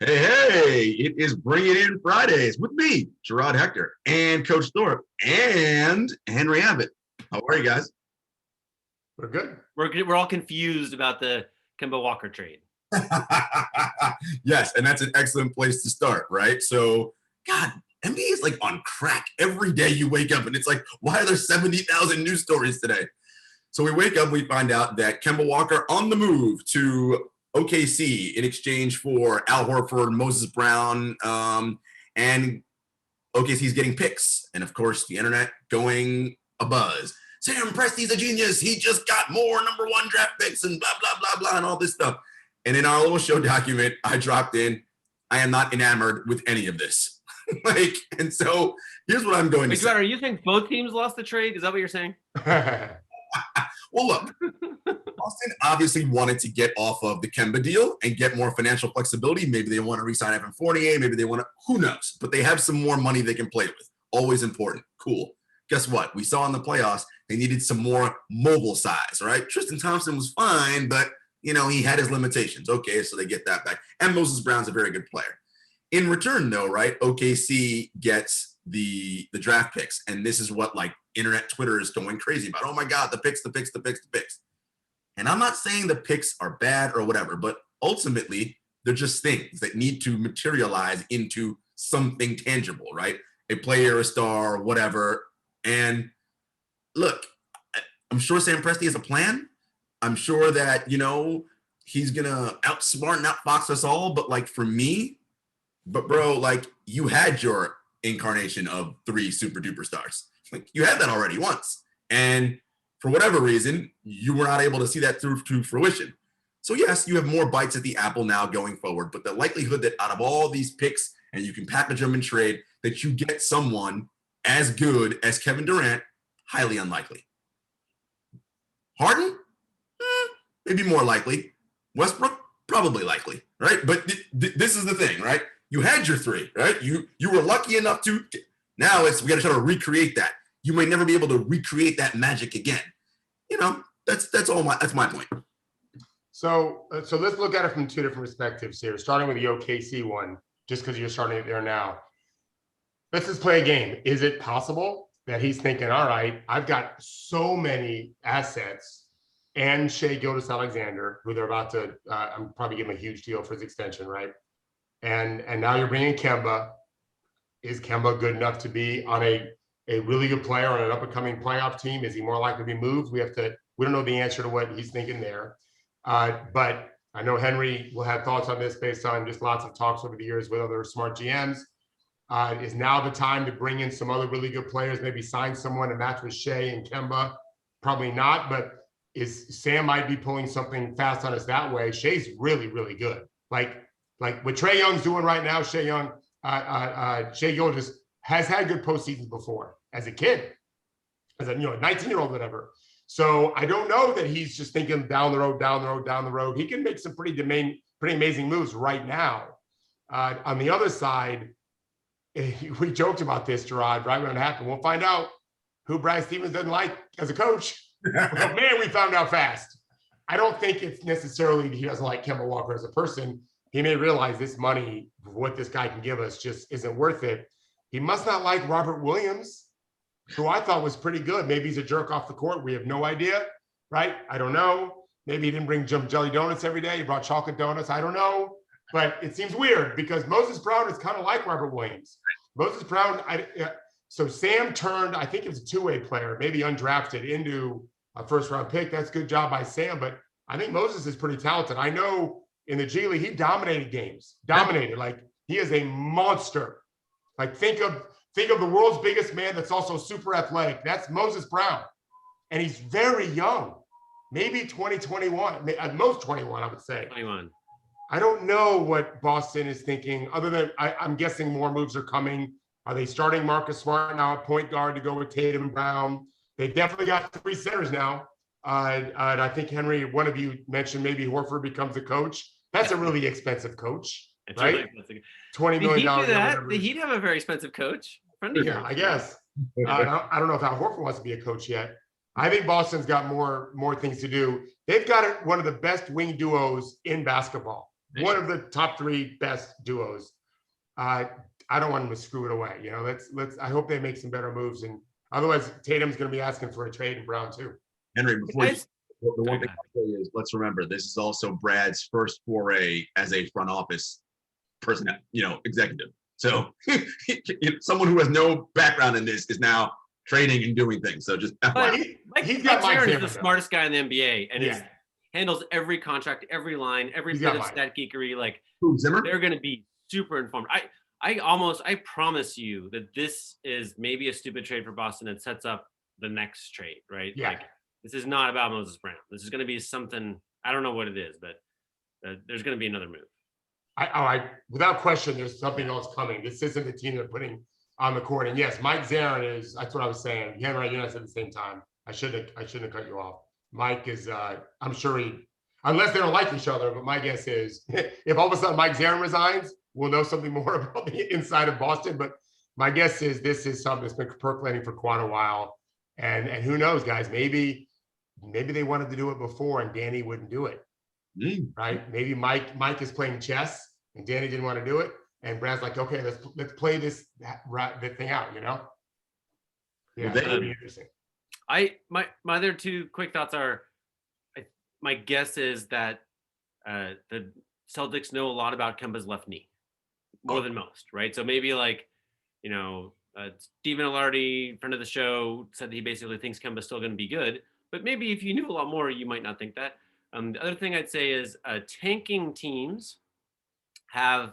Hey, it is Bring It In Fridays with me, Jarod Hector, and Coach Thorpe, and Henry Abbott. How are you guys? We're good. We're all confused about the Kemba Walker trade. Yes, and that's an excellent place to start, right? So, God, NBA is like on crack. Every day you wake up and it's like, why are there 70,000 news stories today? So we wake up, we find out that Kemba Walker on the move to OKC in exchange for Al Horford, Moses Brown, and OKC's getting picks. And of course, the internet going abuzz. Sam Presti's a genius. He just got more number one draft picks and blah, blah, blah, blah, and all this stuff. And in our little show document, I dropped in, I am not enamored with any of this. And so here's what I'm going to say. Are you saying both teams lost the trade? Is that what you're saying? Well, look, Boston obviously wanted to get off of the Kemba deal and get more financial flexibility. Maybe they want to re-sign Evan Fournier. Maybe they want to, who knows? But they have some more money they can play with. Always important. Cool. Guess what? We saw in the playoffs, they needed some more mobile size, right? Tristan Thompson was fine, but, he had his limitations. Okay, so they get that back. And Moses Brown's a very good player. In return, though, right, OKC gets the draft picks. And this is what, internet Twitter is going crazy about. Oh, my God, the picks. And I'm not saying the picks are bad or whatever, but ultimately, they're just things that need to materialize into something tangible, right? A player, a star, whatever. And look, I'm sure Sam Presti has a plan. I'm sure that, he's going to outsmart and outfox us all. But for me, bro, you had your incarnation of 3 super duper stars. You had that already once. And for whatever reason, you were not able to see that through to fruition. So yes, you have more bites at the apple now going forward, but the likelihood that out of all these picks, and you can package them and trade, that you get someone as good as Kevin Durant, highly unlikely. Harden? Maybe more likely. Westbrook? Probably likely, right? But this is the thing, right? You had your 3, right? You were lucky enough to. Now we got to try to recreate that. You may never be able to recreate that magic again. That's my point. So let's look at it from 2 different perspectives here, starting with the OKC one, just because you're starting it there now. Let's just play a game. Is it possible that he's thinking, all right, I've got so many assets and Shai Gilgeous-Alexander, who they're about to, I'm probably giving a huge deal for his extension, right? And now you're bringing Kemba. Is Kemba good enough to be on a really good player on an up-and-coming playoff team? Is he more likely to be moved? We don't know the answer to what he's thinking there. But I know Henry will have thoughts on this based on just lots of talks over the years with other smart GMs. Is now the time to bring in some other really good players, maybe sign someone to match with Shai and Kemba? Probably not, but Sam might be pulling something fast on us that way. Shai's really, really good. Like what Trae Young's doing right now, Shai Gilgeous has had good postseasons before as a kid, as a 19-year-old, whatever. So I don't know that he's just thinking down the road. He can make some pretty amazing moves right now. On the other side, we joked about this, Jarod, right when it happened. We'll find out who Brad Stevens doesn't like as a coach. Well, man, we found out fast. I don't think it's necessarily that he doesn't like Kemba Walker as a person. He may realize this money, what this guy can give us, just isn't worth it. He must not like Robert Williams, who I thought was pretty good. Maybe he's a jerk off the court. We have no idea, right? I don't know. Maybe he didn't bring jelly donuts every day. He brought chocolate donuts. I don't know. But it seems weird because Moses Brown is kind of like Robert Williams. Moses Brown, so Sam turned, I think it was a 2-way player, maybe undrafted, into a first-round pick. That's a good job by Sam. But I think Moses is pretty talented. I know in the G League, he dominated games. Like, he is a monster. Like, think of the world's biggest man that's also super athletic. That's Moses Brown. And he's very young. Maybe 21, at most 21, I would say. 21. I don't know what Boston is thinking, other than I'm guessing more moves are coming. Are they starting Marcus Smart now at point guard to go with Tatum and Brown? They've definitely got 3 centers now. And I think, Henry, one of you mentioned maybe Horford becomes a coach. That's a really expensive coach, right? Really $20 million. The Heat have a very expensive coach. Yeah, I guess. I don't know if Al Horford wants to be a coach yet. I think Boston's got more things to do. They've got one of the best wing duos in basketball. one of the top 3 best duos. I don't want them to screw it away. You know, let's. I hope they make some better moves, and otherwise Tatum's going to be asking for a trade in Brown too. Henry, before you, the one thing I'll say is, let's remember this is also Brad's first foray as a front office person, executive. So someone who has no background in this is now trading and doing things. So just he's got Mike Zarin is the smartest guy in the NBA, and handles every contract, every line, every bit of stat geekery. Like they're going to be super informed. I promise you that this is maybe a stupid trade for Boston that sets up the next trade, right? Yeah. Like this is not about Moses Brown. This is going to be something, I don't know what it is, but there's going to be another move. Without question, there's something else coming. This isn't the team they're putting on the court. And yes, Mike Zarin is, that's what I was saying. Henry, you guys at the same time. I shouldn't have cut you off. Mike is, I'm sure unless they don't like each other, but my guess is if all of a sudden Mike Zarin resigns, we'll know something more about the inside of Boston. But my guess is this is something that's been percolating for quite a while. And who knows, guys, maybe they wanted to do it before and Danny wouldn't do it. Right? Maybe Mike is playing chess and Danny didn't want to do it. And Brad's like, okay, let's play this thing out, Yeah, that'd be interesting. My other 2 quick thoughts are, my guess is that the Celtics know a lot about Kemba's left knee, more than most, right? So maybe Stephen Alardi, friend of the show, said that he basically thinks Kemba's still going to be good. But maybe if you knew a lot more, you might not think that. The other thing I'd say is tanking teams have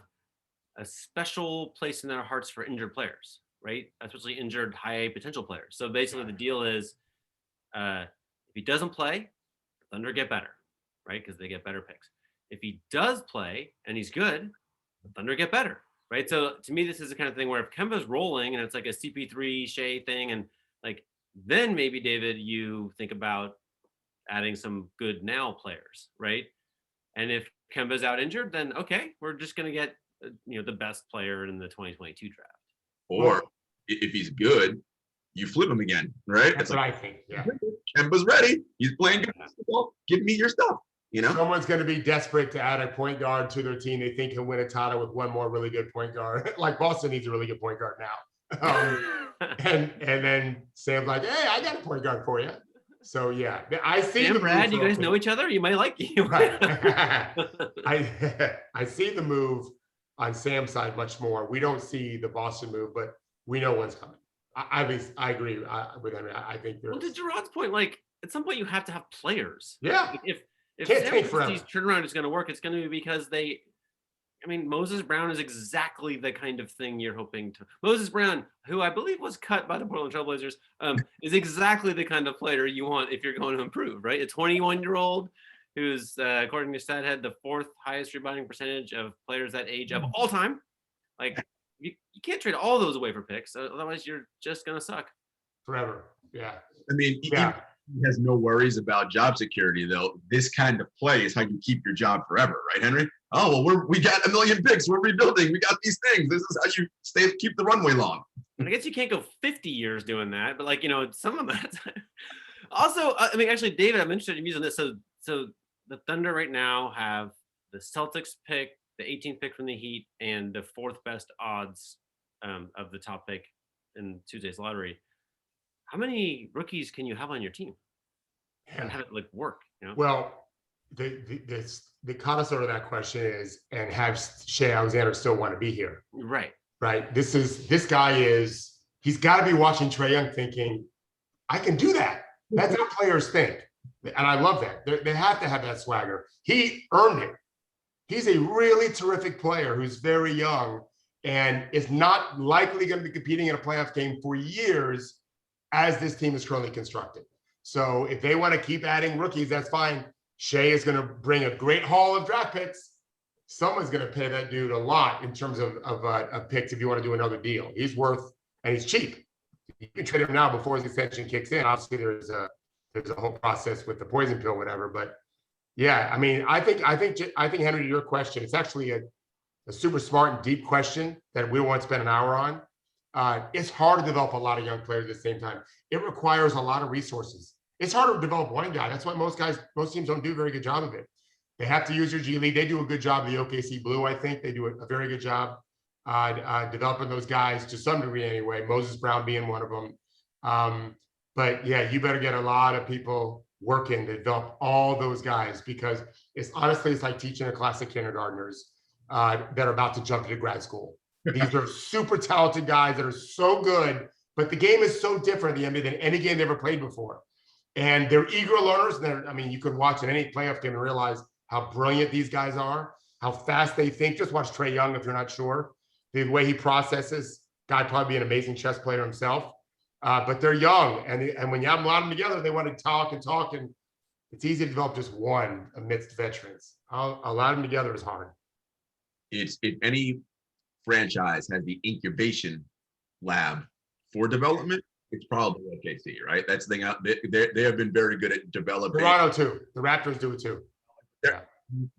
a special place in their hearts for injured players, right? Especially injured high potential players. So basically the deal is if he doesn't play, the Thunder get better, right? Because they get better picks. If he does play and he's good, the Thunder get better, right? So to me, this is the kind of thing where if Kemba's rolling and it's like a CP3 Shea thing, and then maybe, David, you think about adding some good now players, right? And if Kemba's out injured, then okay, we're just going to get the best player in the 2022 draft. Or if he's good, you flip him again, right? That's what I think. Yeah, Kemba's ready. He's playing good basketball. Give me your stuff. Someone's going to be desperate to add a point guard to their team. They think he'll win a title with one more really good point guard. Like Boston needs a really good point guard now. And then Sam's like, hey, I got a point guard for you. So yeah, I see. Sam, Brad, you guys know each other. You might like you. Right. I see the move on Sam's side much more. We don't see the Boston move, but we know one's coming. I agree with Henry. I think there's. Well, to Jarod's point, at some point you have to have players. Yeah. If San Francisco's turnaround is going to work, it's going to be because Moses Brown is exactly the kind of thing you're hoping to. Moses Brown, who I believe was cut by the Portland Trailblazers, is exactly the kind of player you want if you're going to improve, right? A 21-year-old who's, according to StatHead, the 4th highest rebounding percentage of players that age of all time. You can't trade all those away for picks, otherwise you're just going to suck. Forever, yeah. He has no worries about job security, though. This kind of play is how you keep your job forever, right, Henry? Oh, well, we got 1 million picks. We're rebuilding. We got these things. This is how you keep the runway long. I guess you can't go 50 years doing that, but some of that. Also, actually, David, I'm interested in using this. So the Thunder right now have the Celtics pick, the 18th pick from the Heat, and the 4th best odds of the top pick in Tuesday's lottery. How many rookies can you have on your team and have it work? Well, the connoisseur of that question is, and have Shea Alexander still want to be here? Right. This guy he's got to be watching Trae Young thinking, I can do that. That's how players think. And I love that. They have to have that swagger. He earned it. He's a really terrific player who's very young and is not likely going to be competing in a playoff game for years as this team is currently constructed. So if they want to keep adding rookies, that's fine. Shea is going to bring a great haul of draft picks. Someone's going to pay that dude a lot in terms of picks if you want to do another deal. He's worth, and he's cheap. You can trade him now before his extension kicks in. Obviously, there's a whole process with the poison pill, whatever. But yeah, I think Henry, to your question, it's actually a super smart and deep question that we don't want to spend an hour on. It's hard to develop a lot of young players at the same time. It requires a lot of resources. It's hard to develop one guy. That's why most teams don't do a very good job of it. They have to use your G League. They do a good job. The OKC Blue, I think they do a very good job developing those guys to some degree anyway. Moses Brown being one of them. But yeah, you better get a lot of people working to develop all those guys, because it's like teaching a class of kindergartners that are about to jump into grad school. These are super talented guys that are so good, but the game is so different in the NBA than any game they ever played before. And they're eager learners. I mean, you could watch in any playoff game and realize how brilliant these guys are, how fast they think. Just watch Trae Young if you're not sure. The way he processes, guy probably be an amazing chess player himself. But they're young, and when you have a lot of them together, they want to talk, and it's easy to develop just one amidst veterans. A lot of them together is hard. If any franchise has the incubation lab for development, it's probably OKC, right? That's the thing. They have been very good at developing. Toronto too. The Raptors do it too. Yeah.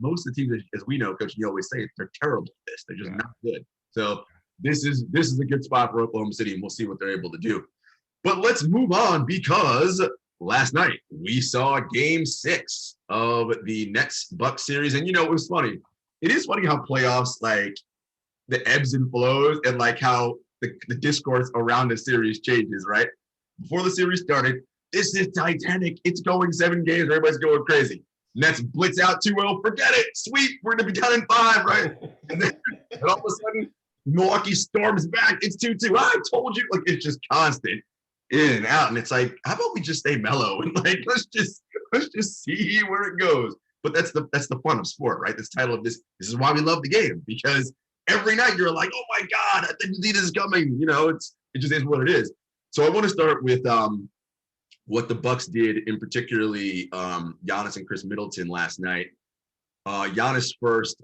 Most of the teams, as we know, Coach, you always say they're terrible at this. They're just not good. So this is a good spot for Oklahoma City, and we'll see what they're able to do. But let's move on, because last night we saw Game 6 of the Nets-Bucks series, and it was funny. It is funny how playoffs, like the ebbs and flows, and like how the discourse around the series changes, right? Before the series started, this is Titanic. It's going 7 games. Everybody's going crazy. Nets blitz out 2-0. Forget it. Sweet. We're going to be down in 5, right? And then all of a sudden, Milwaukee storms back. It's 2-2. I told you. Like, it's just constant in and out. And it's like, how about we just stay mellow and like let's just see where it goes. But that's the fun of sport, right? This title of this is why we love the game, because every night you're like, oh my God, I didn't see this coming. It just is what it is. So I want to start with what the Bucks did, in particularly Giannis and Chris Middleton last night. Giannis first,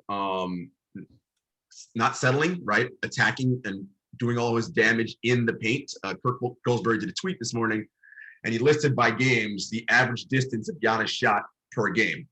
not settling, right? Attacking and doing all his damage in the paint. Kirk Goldsberry did a tweet this morning, and he listed by games the average distance of Giannis shot per game.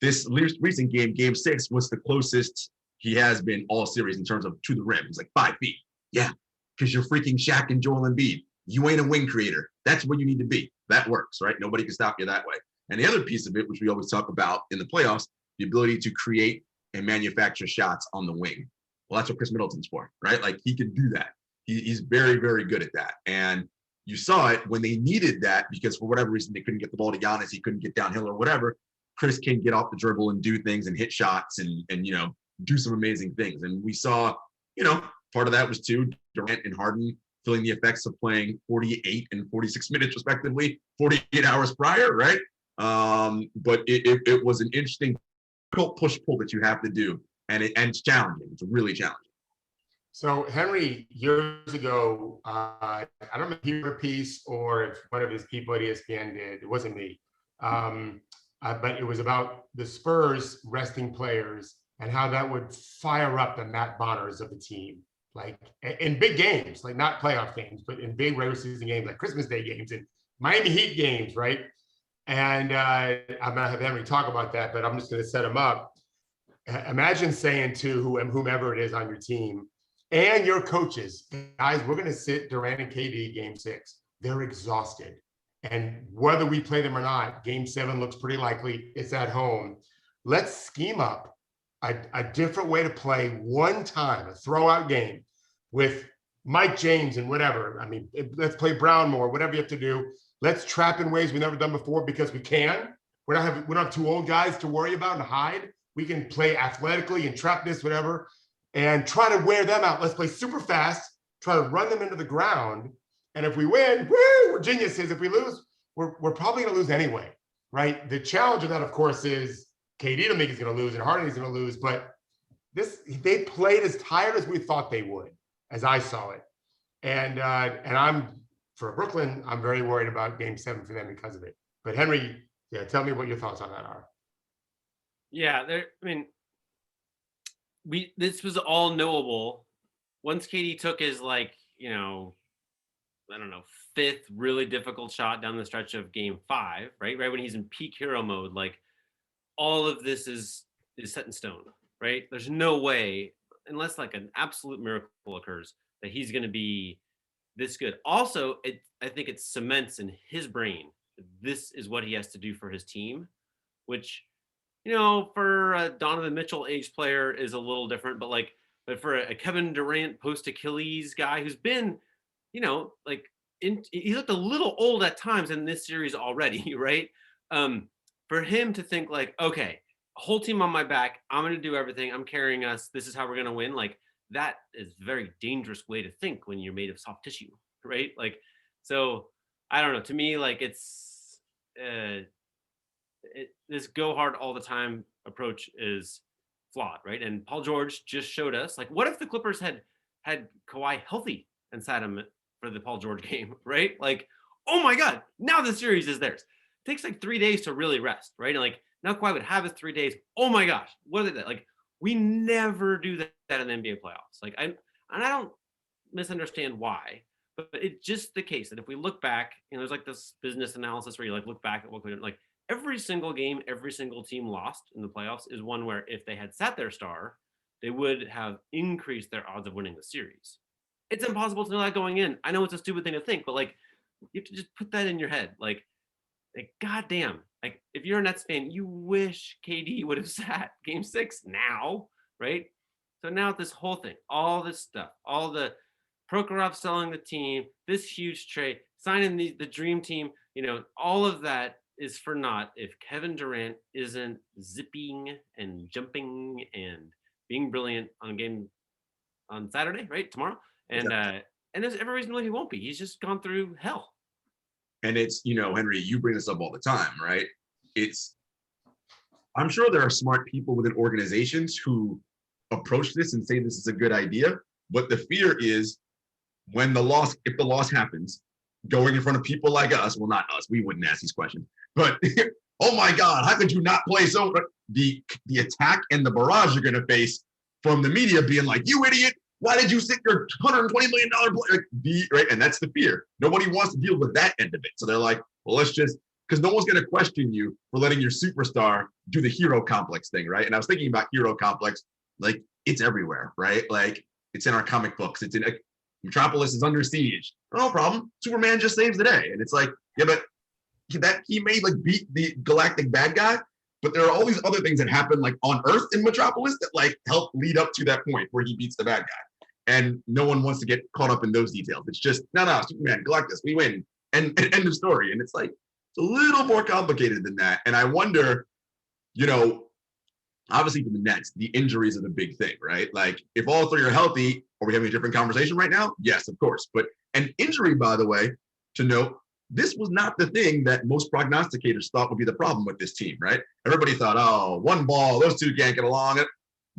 This recent game, Game 6, was the closest he has been all series in terms of to the rim. It's like 5 feet. Yeah, because you're freaking Shaq and Joel Embiid. You ain't a wing creator. That's what you need to be. That works, right? Nobody can stop you that way. And the other piece of it, which we always talk about in the playoffs, the ability to create and manufacture shots on the wing. Well, that's what Chris Middleton's for, right? Like, he can do that. He's very, very good at that. And you saw it when they needed that, because for whatever reason, they couldn't get the ball to Giannis. He couldn't get downhill or whatever. Chris can get off the dribble and do things and hit shots and do some amazing things. And we saw, part of that was too Durant and Harden feeling the effects of playing 48 and 46 minutes respectively, 48 hours prior, right? But it was an interesting push-pull that you have to do. And it's challenging. It's really challenging. So Henry, years ago, I don't know if he wrote a piece or if one of his people at ESPN did. It wasn't me. But it was about the Spurs resting players and how that would fire up the Matt Bonners of the team. Like in big games, like not playoff games, but in big regular season games, like Christmas Day games and Miami Heat games, right? And I'm going to have Henry talk about that, but I'm just going to set him up. Imagine saying to whomever it is on your team and your coaches, guys, we're going to sit Durant and KD Game 6. They're exhausted. And whether we play them or not, Game 7 looks pretty likely. It's at home. Let's scheme up a different way to play one time, a throw-out game with Mike James and whatever. I mean, let's play Brown more, whatever you have to do. Let's trap in ways we've never done before because we can. We don't have 2 old guys to worry about and hide. We can play athletically and trap this, whatever, and try to wear them out. Let's play super fast, try to run them into the ground. And if we win, woo, we're geniuses. If we lose, we're probably going to lose anyway, right? The challenge of that, of course, is KD don't think he's going to lose and Harden is going to lose. But they played as tired as we thought they would, as I saw it. And for Brooklyn, I'm very worried about Game 7 for them because of it. But Henry, tell me what your thoughts on that are. Yeah, this was all knowable. Once KD took his I don't know, 5th really difficult shot down the stretch of Game 5, right when he's in peak hero mode, like all of this is set in stone, right? There's no way, unless like an absolute miracle occurs, that he's going to be this good. Also, I think it cements in his brain this is what he has to do for his team, which for a Donovan Mitchell age player is a little different, but for a Kevin Durant post Achilles guy who's been, like he looked a little old at times in this series already, right? For him to think like, okay, whole team on my back, I'm going to do everything. I'm carrying us. This is how we're going to win. Like that is a very dangerous way to think when you're made of soft tissue, right? Like, so I don't know. To me, like this go hard all the time approach is flawed, right? And Paul George just showed us, like, what if the Clippers had Kawhi healthy and sat him for the Paul George game, right? Like, oh my God, now the series is theirs. It takes like 3 days to really rest, right? And like now Kawhi would have his 3 days. Oh my gosh, what is that? Like, we never do that in the NBA playoffs. Like, I don't misunderstand why, but it's just the case that if we look back, there's like this business analysis where you like look back at what we did, like every single game, every single team lost in the playoffs is one where if they had sat their star, they would have increased their odds of winning the series. It's impossible to know that going in. I know it's a stupid thing to think, but like you have to just put that in your head. Like goddamn, like if you're a Nets fan, you wish KD would have sat game 6 now, right? So now this whole thing, all this stuff, all the Prokhorov selling the team, this huge trade, signing the dream team, all of that is for naught if Kevin Durant isn't zipping and jumping and being brilliant on Saturday, right? Tomorrow. And and there's every reason why he won't be. He's just gone through hell. And it's, Henry, you bring this up all the time, right? I'm sure there are smart people within organizations who approach this and say this is a good idea. But the fear is if the loss happens, going in front of people like us, well, not us, we wouldn't ask these questions, but oh my God, how could you not play so? The attack and the barrage you're going to face from the media being like, you idiot, why did you sit your $120 million player? Right? And that's the fear. Nobody wants to deal with that end of it. So they're like, well, let's just, because no one's going to question you for letting your superstar do the hero complex thing, right? And I was thinking about hero complex, like it's everywhere, right? Like it's in our comic books. It's in Metropolis is under siege. No problem. Superman just saves the day. And it's like, yeah, but he may like beat the galactic bad guy, but there are all these other things that happen like on Earth in Metropolis that like help lead up to that point where he beats the bad guy. And no one wants to get caught up in those details. It's just, no, Superman, Galactus, we win. And end of story. And it's like, it's a little more complicated than that. And I wonder, obviously for the Nets, the injuries are the big thing, right? Like if all three are healthy, are we having a different conversation right now? Yes, of course. But an injury, by the way, to note, this was not the thing that most prognosticators thought would be the problem with this team, right? Everybody thought, oh, one ball, those two can't get along.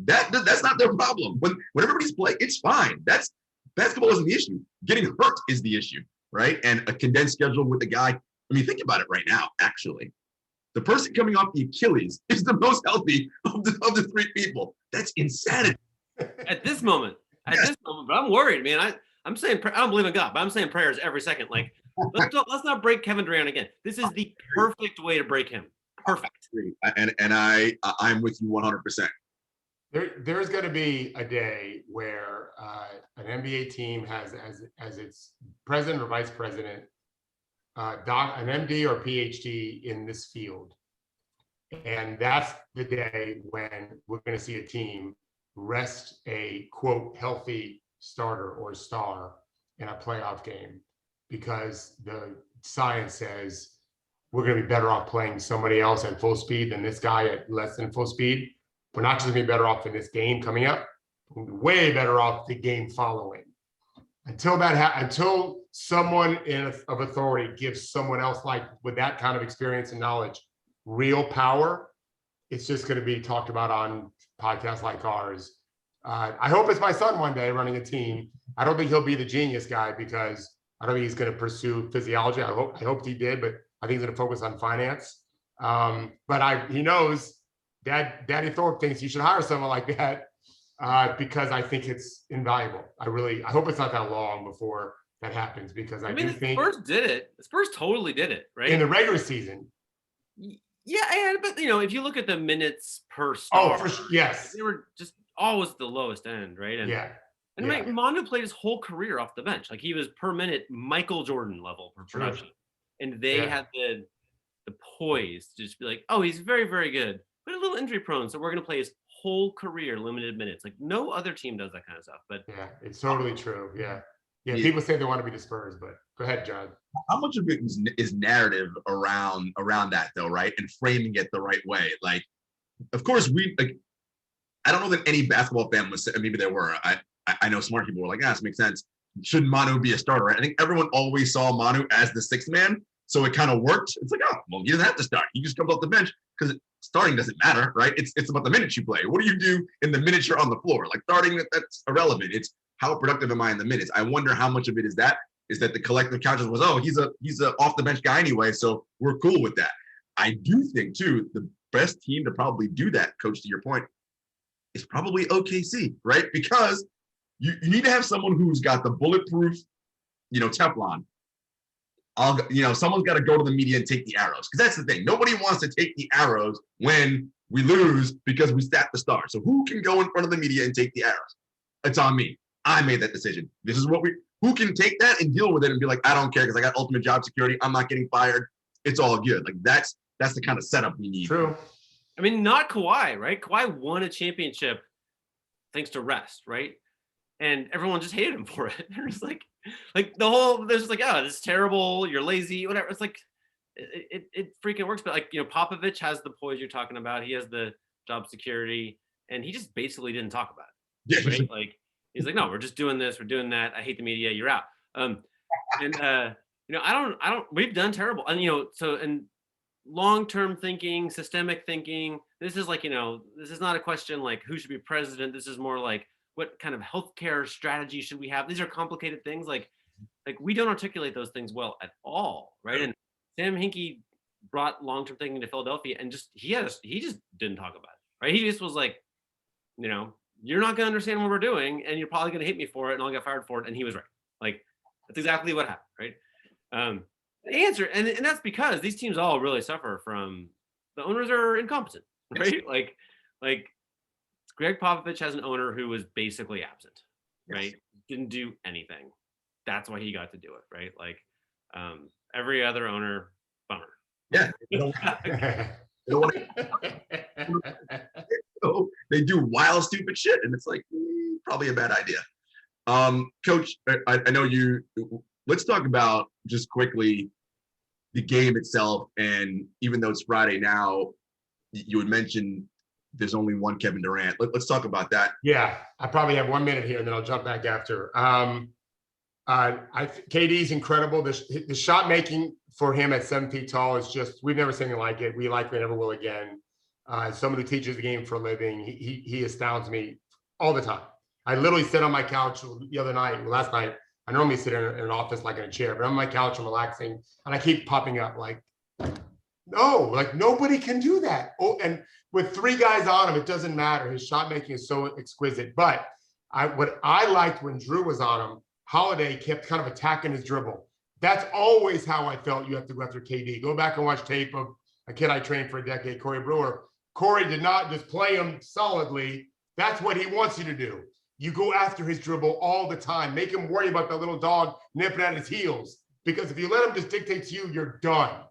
That's not their problem. When everybody's playing, it's fine. Basketball isn't the issue. Getting hurt is the issue, right? And a condensed schedule with the guy. I mean, think about it right now, actually. The person coming off the Achilles is the most healthy of the three people. That's insanity. At this moment, but I'm worried, man. I'm saying I don't believe in God, but I'm saying prayers every second. Like, let's not break Kevin Durant again. This is the perfect way to break him. Perfect. And I'm with you 100%. There's going to be a day where an NBA team has as its president or vice president, an MD or PhD in this field. And that's the day when we're going to see a team rest a, quote, healthy starter or star in a playoff game because the science says we're going to be better off playing somebody else at full speed than this guy at less than full speed. We're not just going to be better off in this game coming up, we're going to be way better off the game following. Until someone of authority gives someone else like with that kind of experience and knowledge real power, it's just going to be talked about on podcasts like ours. I hope it's my son one day running a team. I don't think he'll be the genius guy because I don't think he's going to pursue physiology. I hoped he did, but I think he's going to focus on finance. But he knows Daddy Thorpe thinks he should hire someone like that. Because I think it's invaluable. I hope it's not that long before that happens because I do think Spurs did it. The Spurs totally did it, right? In the regular season. Yeah, but if you look at the minutes per star, yes, they were just always the lowest end, right? And Mondo played his whole career off the bench. Like he was per minute Michael Jordan level for production, and they had the poise to just be like, oh, he's very, very good. but a little injury prone. So we're going to play his whole career limited minutes. Like no other team does that kind of stuff. But yeah, it's totally true. Yeah. Yeah. People say they want to be the Spurs, but go ahead, John. How much of it is narrative around that though, right? And framing it the right way. Like, of course, I don't know that any basketball fan was, maybe there were. I know smart people were like, this makes sense. Should Manu be a starter? Right? I think everyone always saw Manu as the sixth man, so it kind of worked. It's like, well, he doesn't have to start. He just comes off the bench because starting doesn't matter, right? It's about the minutes you play. What do you do in the minutes you're on the floor? Like starting, that's irrelevant. It's how productive am I in the minutes? I wonder how much of it is that the collective conscience was, he's a off the bench guy anyway, so we're cool with that. I do think too, the best team to probably do that, Coach, to your point, is probably OKC, right? Because you need to have someone who's got the bulletproof, Teflon. Someone's got to go to the media and take the arrows. Because that's the thing. Nobody wants to take the arrows when we lose because we sat the star. So who can go in front of the media and take the arrows? It's on me. I made that decision. This is who can take that and deal with it and be like, I don't care because I got ultimate job security. I'm not getting fired. It's all good. Like that's the kind of setup we need. True. I mean, not Kawhi, right? Kawhi won a championship thanks to rest, right? And everyone just hated him for it. They're just like there's just like, this is terrible. You're lazy, whatever. It's like, it freaking works. But like, Popovich has the poise you're talking about. He has the job security, and he just basically didn't talk about it. Right? Like, he's like, no, we're just doing this. We're doing that. I hate the media. You're out. I don't, we've done terrible. And, and long-term thinking, systemic thinking, this is like, this is not a question like who should be president. This is more like, what kind of healthcare strategy should we have? These are complicated things. Like we don't articulate those things well at all, right? And Sam Hinkie brought long-term thinking to Philadelphia, and he just didn't talk about it, right? He just was like, you're not going to understand what we're doing, and you're probably going to hate me for it, and I'll get fired for it. And he was right. Like that's exactly what happened, right? The answer, and that's because these teams all really suffer from the owners are incompetent, right? Like Greg Popovich has an owner who was basically absent, right? Didn't do anything. That's why he got to do it, right? Like every other owner, bummer. Yeah. They do wild, stupid shit, and it's like probably a bad idea. Coach, I know you. Let's talk about just quickly the game itself, and even though it's Friday now, you had mentioned there's only one Kevin Durant. Let's talk about that. Yeah, I probably have 1 minute here, and then I'll jump back after. KD's incredible. The shot making for him at 7 feet tall is just, we've never seen anything like it. We likely never will again. As someone who teaches the game for a living, he astounds me all the time. I literally sit on my couch last night. I normally sit in an office like in a chair, but I'm on my couch, I'm relaxing, and I keep popping up like, no, like nobody can do that. Oh, and with 3 guys on him, it doesn't matter. His shot making is so exquisite. But what I liked when Drew was on him, Holiday kept kind of attacking his dribble. That's always how I felt you have to go after KD. Go back and watch tape of a kid I trained for a decade, Corey Brewer. Corey did not just play him solidly. That's what he wants you to do. You go after his dribble all the time. Make him worry about the little dog nipping at his heels. Because if you let him just dictate to you, you're done.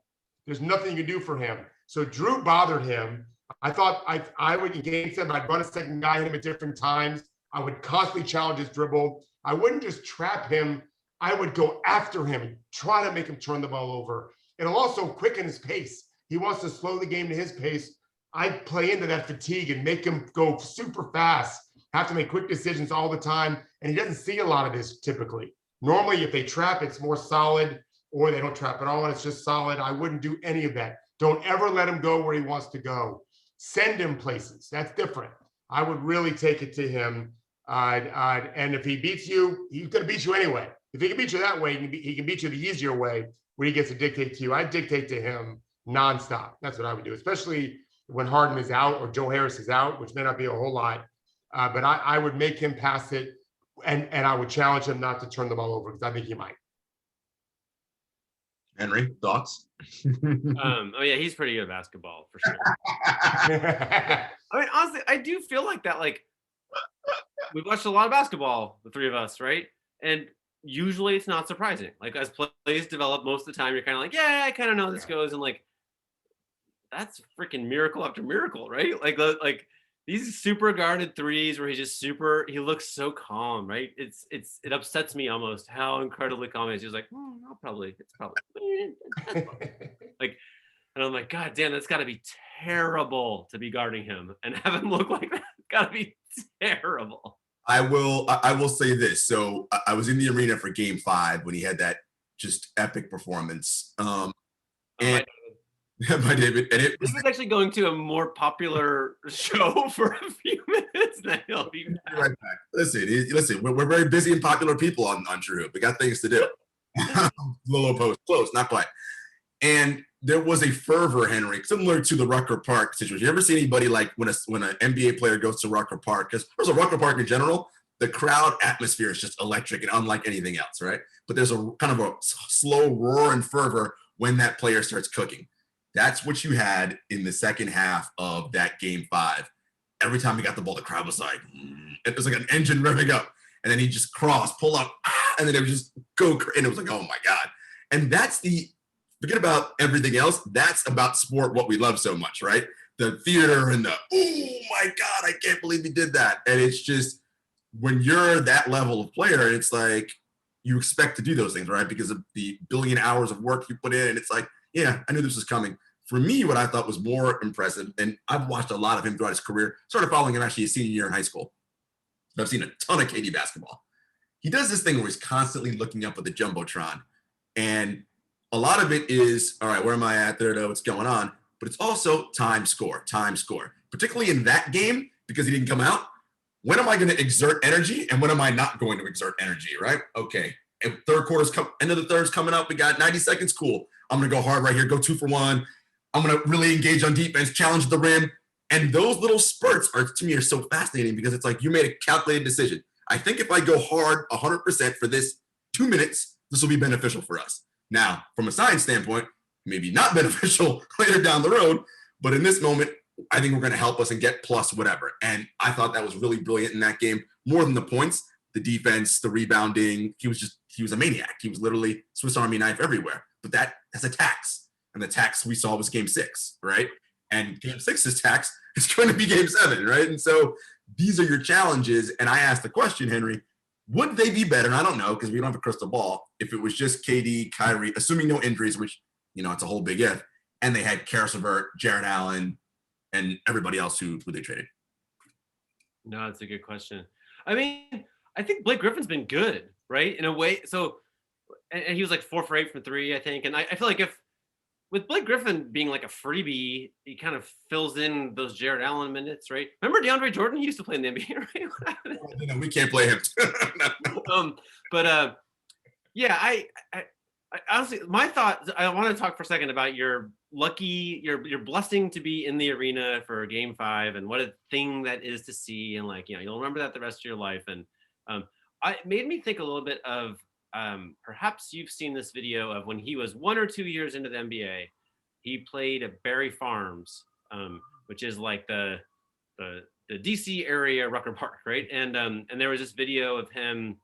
There's nothing you can do for him. So Drew bothered him. I thought I would, in game 7, I'd run a second guy, hit him at different times. I would constantly challenge his dribble. I wouldn't just trap him. I would go after him and try to make him turn the ball over. It'll also quicken his pace. He wants to slow the game to his pace. I play into that fatigue and make him go super fast, have to make quick decisions all the time. And he doesn't see a lot of this typically. Normally, if they trap, it's more solid, or they don't trap at all and it's just solid. I wouldn't do any of that. Don't ever let him go where he wants to go. Send him places. That's different. I would really take it to him. And if he beats you, he's going to beat you anyway. If he can beat you that way, he can beat you the easier way where he gets to dictate to you. I dictate to him nonstop. That's what I would do, especially when Harden is out or Joe Harris is out, which may not be a whole lot. But I would make him pass it, and I would challenge him not to turn the ball over because I think he might. Henry, thoughts? Oh yeah, he's pretty good at basketball for sure. I mean, honestly, I do feel like that. Like, we've watched a lot of basketball, the 3 of us, right? And usually it's not surprising. Like, as plays develop, most of the time you're kind of like, yeah, I kind of know how this goes. And like, that's freaking miracle after miracle, right? Like these super guarded threes where he looks so calm, right? It upsets me almost how incredibly calm he is. He's like, it's probably like, and I'm like, God damn, that's got to be terrible to be guarding him and have him look like that. Got to be terrible. I will say this. So I was in the arena for Game 5 when he had that just epic performance. And by David, and it was actually going to a more popular show for a few minutes. Then he'll be right back. Listen, we're very busy and popular people on TrueHoop. We got things to do. Little post close, not quite. And there was a fervor, Henry, similar to the Rucker Park situation. You ever see anybody like when an NBA player goes to Rucker Park? Because there's a Rucker Park in general, the crowd atmosphere is just electric and unlike anything else, right? But there's a kind of a slow roar and fervor when that player starts cooking. That's what you had in the second half of that Game 5. Every time he got the ball, the crowd was like, it was like an engine revving up. And then he just pull up, and then it would just go. And it was like, oh my God. And forget about everything else. That's about sport, what we love so much, right? The theater and oh my God, I can't believe he did that. And it's just, when you're that level of player, it's like, you expect to do those things, right? Because of the billion hours of work you put in. And it's like, yeah, I knew this was coming. For me, what I thought was more impressive, and I've watched a lot of him throughout his career, started following him actually his senior year in high school. I've seen a ton of KD basketball. He does this thing where he's constantly looking up at the Jumbotron. And a lot of it is, all right, where am I at? There, what's going on? But it's also time, score. Particularly in that game, because he didn't come out. When am I going to exert energy, and when am I not going to exert energy, right? Okay. And third quarter's end of the third's coming up. We got 90 seconds. Cool. I'm going to go hard right here. Go 2 for 1. I'm going to really engage on defense, challenge the rim. And those little spurts to me are so fascinating, because it's like you made a calculated decision. I think if I go hard 100% for this 2 minutes, this will be beneficial for us. Now, from a science standpoint, maybe not beneficial later down the road, but in this moment, I think we're going to help us and get plus whatever. And I thought that was really brilliant in that game. More than the points, the defense, the rebounding. He was a maniac. He was literally Swiss Army knife everywhere. But that's a tax. And the tax we saw was Game 6, right? And Game 6's tax is going to be Game 7, right? And so these are your challenges. And I asked the question, Henry, would they be better? And I don't know, because we don't have a crystal ball. If it was just KD, Kyrie, assuming no injuries, which, it's a whole big if, and they had Karis LeVert, Jarrett Allen, and everybody else who they traded. No, that's a good question. I mean, I think Blake Griffin's been good, right? In a way. So, and he was like 4 for 8 from 3, I think. And I feel like with Blake Griffin being like a freebie, he kind of fills in those Jarrett Allen minutes, right? Remember DeAndre Jordan? He used to play in the NBA, right? We can't play him. Yeah, I honestly, my thought, I want to talk for a second about your blessing to be in the arena for Game 5 and what a thing that is to see. And you'll remember that the rest of your life. And it made me think a little bit of, perhaps you've seen this video of when he was 1 or 2 years into the NBA, he played at Barry Farms, which is like the DC area Rucker Park, right? And there was this video of him.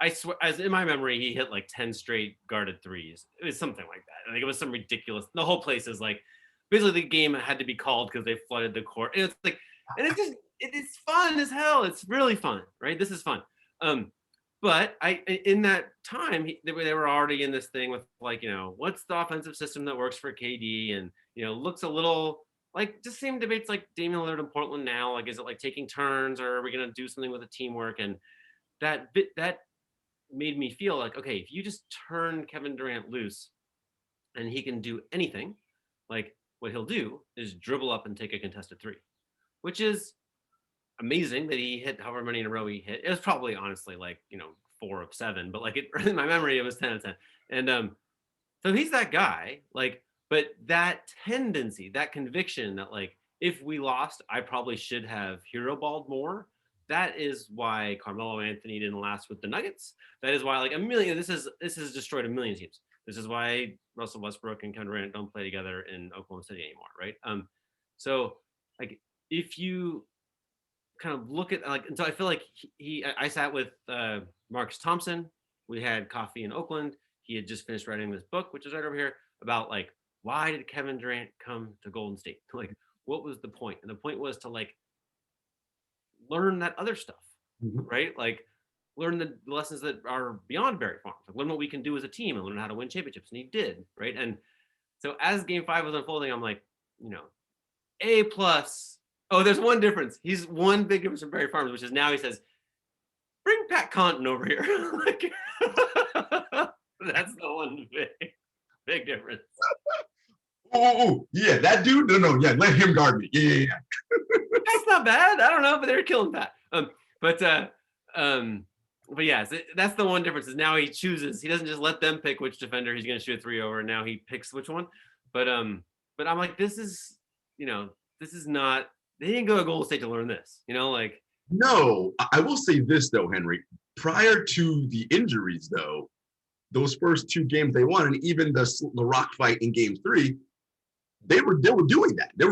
I swear, as in my memory, he hit like 10 straight guarded threes. It was something like that. I think it was some ridiculous. The whole place is like, basically the game had to be called because they flooded the court. And it's like, and it's fun as hell. It's really fun, right? This is fun. But in that time, they were already in this thing with what's the offensive system that works for KD, and looks a little like, just same debates like Damian Lillard in Portland now. Like, is it like taking turns, or are we going to do something with the teamwork? And that made me feel like, okay, if you just turn Kevin Durant loose and he can do anything, like what he'll do is dribble up and take a contested 3, which is amazing that he hit however many in a row he hit. It was probably honestly 4 of 7, but in my memory, it was 10 of 10. And so he's that guy, but that tendency, that conviction that if we lost, I probably should have hero balled more. That is why Carmelo Anthony didn't last with the Nuggets. That is why this has destroyed a million teams. This is why Russell Westbrook and Kevin Durant don't play together in Oklahoma City anymore, right? So if you kind of look at and so I feel like I sat with Marcus Thompson. We had coffee in Oakland. He had just finished writing this book, which is right over here, about why did Kevin Durant come to Golden State? Like, what was the point? And the point was to like learn that other stuff, right? Like learn the lessons that are beyond Barry Farms. Like, learn what we can do as a team and learn how to win championships. And he did, right? And so as Game 5 was unfolding, I'm like, A+. Oh, there's one difference. He's one big difference from Barry Farms, which is now he says, bring Pat Connaughton over here. Like, that's the one big difference. Oh, yeah, that dude. No, yeah, let him guard me. Yeah. That's not bad. I don't know, but they're killing Pat. But yeah, so that's the one difference is now he chooses. He doesn't just let them pick which defender he's going to shoot a 3 over, and now he picks which one. But I'm like, this is not. They didn't go to Golden State to learn this. Like. No, I will say this though, Henry. Prior to the injuries, though, those first 2 games they won, and even the rock fight in Game 3. They were doing that. They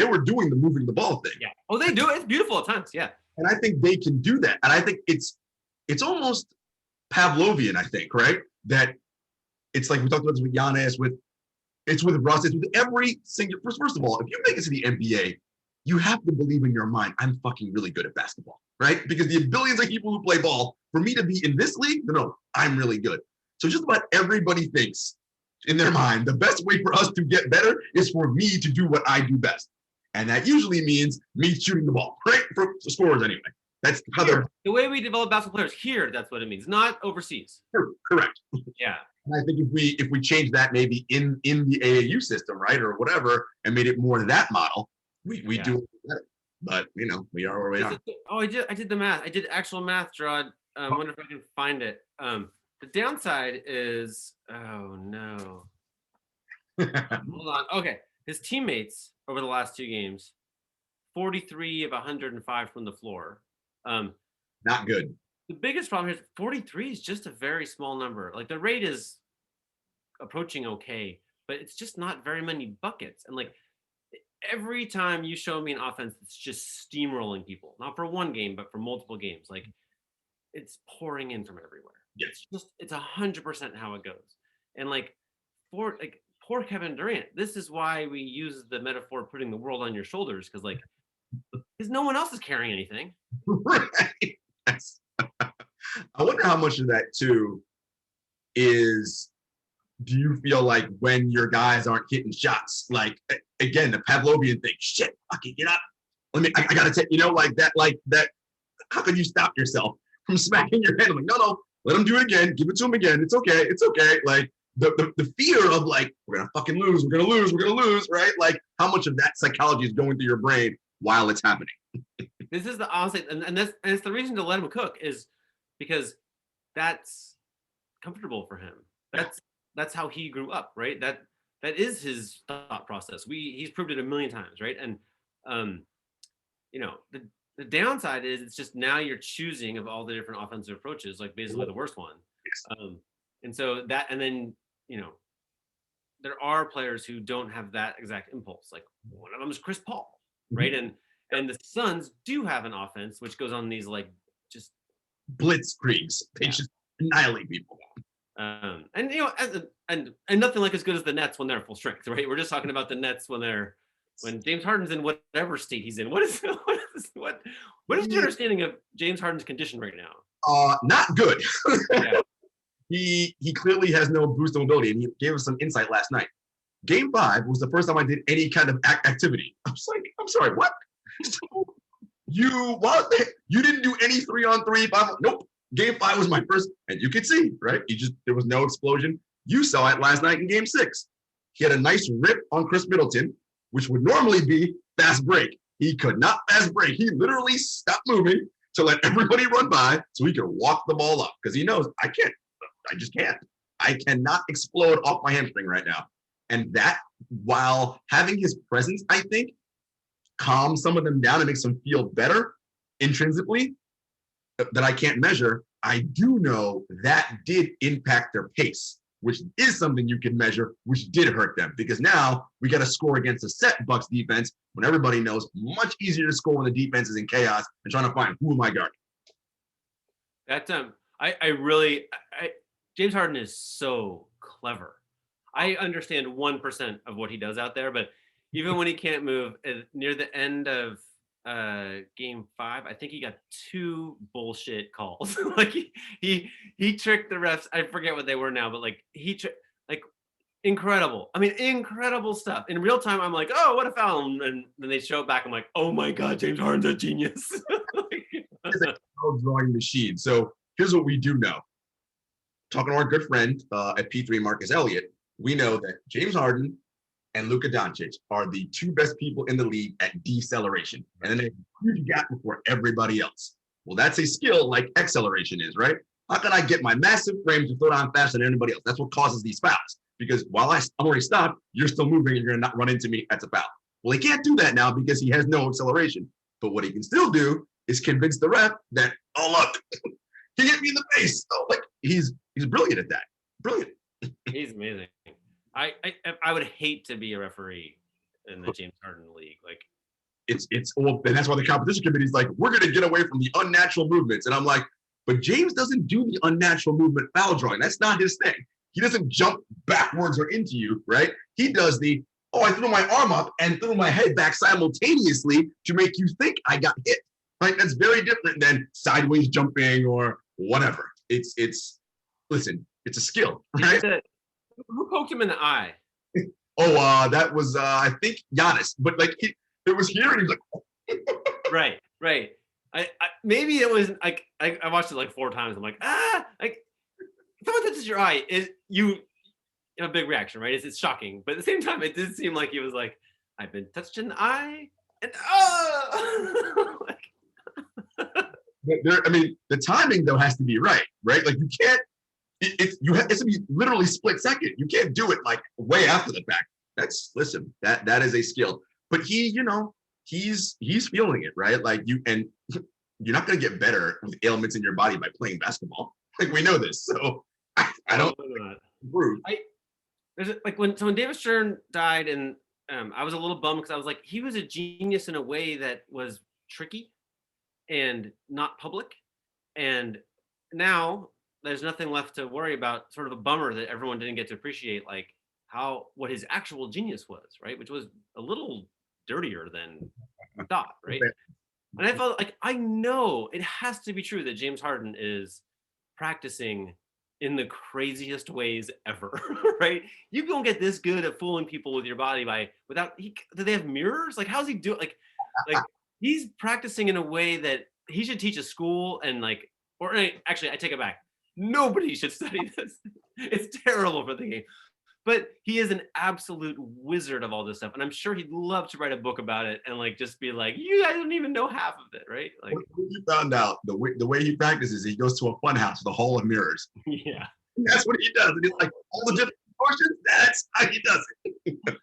were doing the moving the ball thing. Yeah. Oh, they do it. It's beautiful at times. Yeah. And I think they can do that. And I think it's almost Pavlovian. I think, right? That it's like we talked about this with Giannis, with Russ, it's with every single. First of all, if you make it to the NBA, you have to believe in your mind, I'm fucking really good at basketball, right? Because the billions of people who play ball, for me to be in this league, no, I'm really good. So just about everybody thinks in their mind, the best way for us to get better is for me to do what I do best. And that usually means me shooting the ball, right? For scorers anyway. That's how they're. The way we develop basketball players here, that's what it means, not overseas. Correct. Yeah. And I think if we change that maybe in the AAU system, right, or whatever, and made it more that model, we do it better. But, we are where we are. Oh, I did the math. I did actual math, Jarod. I wonder if I can find it. The downside is, oh no. Hold on. Okay. His teammates over the last 2 games, 43 of 105 from the floor. Not good. The biggest problem here is 43 is just a very small number. Like the rate is approaching okay, but it's just not very many buckets. And like every time you show me an offense that's just steamrolling people, not for one game, but for multiple games, like it's pouring in from everywhere. Yes. It's 100% how it goes. And like poor Kevin Durant, this is why we use the metaphor of putting the world on your shoulders, because no one else is carrying anything. Right. Yes. I wonder how much of that too is, do you feel like when your guys aren't hitting shots, like again, the Pavlovian thing, shit, fucking get up. I gotta take, like that, how can you stop yourself from smacking your head? I'm like, no, let him do it again. Give it to him again. It's okay. Like the fear of like, we're going to fucking lose. We're going to lose, right? Like how much of that psychology is going through your brain while it's happening? This is the honestly, and it's the reason to let him cook is because that's comfortable for him. That's how he grew up, right? That is his thought process. He's proved it a million times, right? And the downside is it's just now you're choosing of all the different offensive approaches, like basically the worst one. Yes. And so that, and then, there are players who don't have that exact impulse. Like one of them is Chris Paul, right? And the Suns do have an offense which goes on these like just blitzkriegs. They just annihilate people. And nothing like as good as the Nets when they're full strength, right? We're just talking about the Nets when James Harden's in whatever state he's in. What is your understanding of James Harden's condition right now? Not good. Yeah. He clearly has no boost of mobility, and he gave us some insight last night. Game 5 was the first time I did any kind of activity. I was like, I'm sorry, what? You didn't do any 3-on-3, 5? Nope. Game 5 was my first, and you could see, right? There was no explosion. You saw it last night in Game 6. He had a nice rip on Chris Middleton, which would normally be fast break. He could not fast break. He literally stopped moving to let everybody run by so he could walk the ball up, because he knows I just can't. I cannot explode off my hamstring right now. And that, while having his presence, I think, calms some of them down and makes them feel better intrinsically, that I can't measure, I do know that did impact their pace, which is something you can measure, which did hurt them. Because now we got to score against a set Bucks defense when everybody knows much easier to score when the defense is in chaos and trying to find who am I guarding. That James Harden is so clever. I understand 1% of what he does out there, but even when he can't move, near the end of game 5, I think he got 2 bullshit calls. Like he tricked the refs. I forget what they were now, but like like incredible. I mean, incredible stuff. In real time, I'm like, oh, what a foul. And then they show it back. I'm like, oh my God, James Harden's a genius. It's a drawing machine. So here's what we do know. Talking to our good friend at P3, Marcus Elliott, we know that James Harden and Luka Doncic are the 2 best people in the league at deceleration. And then they have a huge gap before everybody else. Well, that's a skill like acceleration is, right? How can I get my massive frame to throw down faster than anybody else? That's what causes these fouls. Because while I'm already stopped, you're still moving and you're going to not run into me. That's a foul. Well, he can't do that now because he has no acceleration. But what he can still do is convince the ref that, oh, look, he hit me in the face. So, like, he's brilliant at that. Brilliant. He's amazing. I would hate to be a referee in the James Harden league. Like, it's well, and that's why the competition committee is like, we're going to get away from the unnatural movements. And I'm like, but James doesn't do the unnatural movement foul drawing. That's not his thing. He doesn't jump backwards or into you, right? He does the, oh, I threw my arm up and threw my head back simultaneously to make you think I got hit. Right? That's very different than sideways jumping or whatever. It's listen, it's a skill, right? Who poked him in the eye? Oh, that was I think Giannis, but like it was here and he was like, right. I maybe it was like I watched it like 4 times. I'm like, like someone touches your eye, you have a big reaction, right? It's shocking, but at the same time, it did seem like he was like, I've been touched in the eye, and I mean, the timing though has to be right? Like you can't. It's to be literally split second. You can't do it like way after the fact. That is a skill. But he's feeling it, right? Like you're not going to get better with ailments in your body by playing basketball. Like we know this, so I don't improve. When David Stern died, and I was a little bummed because I was like, he was a genius in a way that was tricky and not public, and now there's nothing left to worry about. Sort of a bummer that everyone didn't get to appreciate like what his actual genius was, right? Which was a little dirtier than we thought, right? And I felt like I know it has to be true that James Harden is practicing in the craziest ways ever, right? You don't get this good at fooling people with your body do they have mirrors? Like, how's he do it? Like he's practicing in a way that he should teach a school actually, I take it back. Nobody should study this. It's terrible for the game. But he is an absolute wizard of all this stuff. And I'm sure he'd love to write a book about it and like just be like, you guys don't even know half of it, right? Like when you found out the way he practices, he goes to a fun house with a hall of mirrors. Yeah. That's what he does. And he's like, all the different portions, that's how he does it.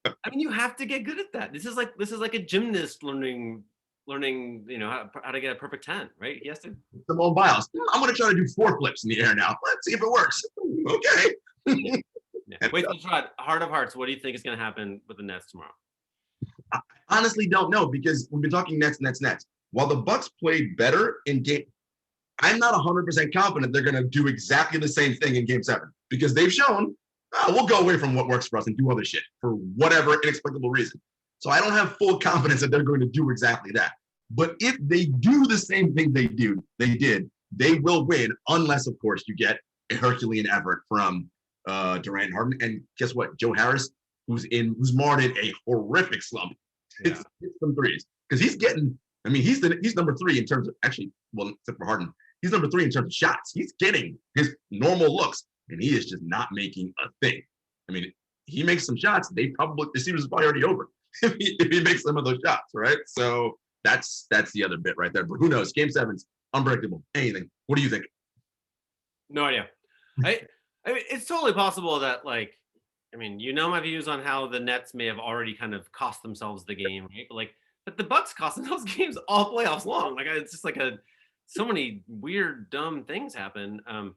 I mean, you have to get good at that. This is like a gymnast learning, how to get a perfect 10, right? He has to. Simone Biles. I'm going to try to do 4 flips in the air now. Let's see if it works. Okay. Yeah. Wait, Jarod, heart of hearts, what do you think is going to happen with the Nets tomorrow? I honestly don't know because we've been talking Nets. While the Bucks played better in game, I'm not 100% confident they're going to do exactly the same thing in Game 7 because they've shown we'll go away from what works for us and do other shit for whatever inexplicable reason. So I don't have full confidence that they're going to do exactly that. But if they do the same thing they did, they will win unless, of course, you get a Herculean effort from Durant and Harden. And guess what? Joe Harris, who's marred in a horrific slump, hits some threes because he's getting. I mean, he's number 3 in terms of except for Harden, he's number 3 in terms of shots. He's getting his normal looks, and he is just not making a thing. I mean, he makes some shots. The series is probably already over if he makes some of those shots, right? So that's the other bit right there. But who knows? Game 7's unpredictable. Anything. What do you think? No idea. I mean, it's totally possible that my views on how the Nets may have already kind of cost themselves the game, right? But the Bucks cost themselves games all playoffs long. Like it's just so many weird, dumb things happen. I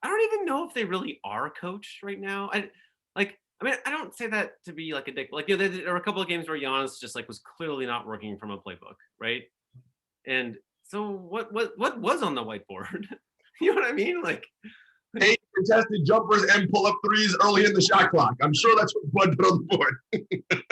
don't even know if they really are coached right now. I don't say that to be like a dick. There were a couple of games where Giannis just was clearly not working from a playbook, right? And so what was on the whiteboard? You know what I mean? 8 contested jumpers and pull-up threes early in the shot clock. I'm sure that's what Bud put on the board.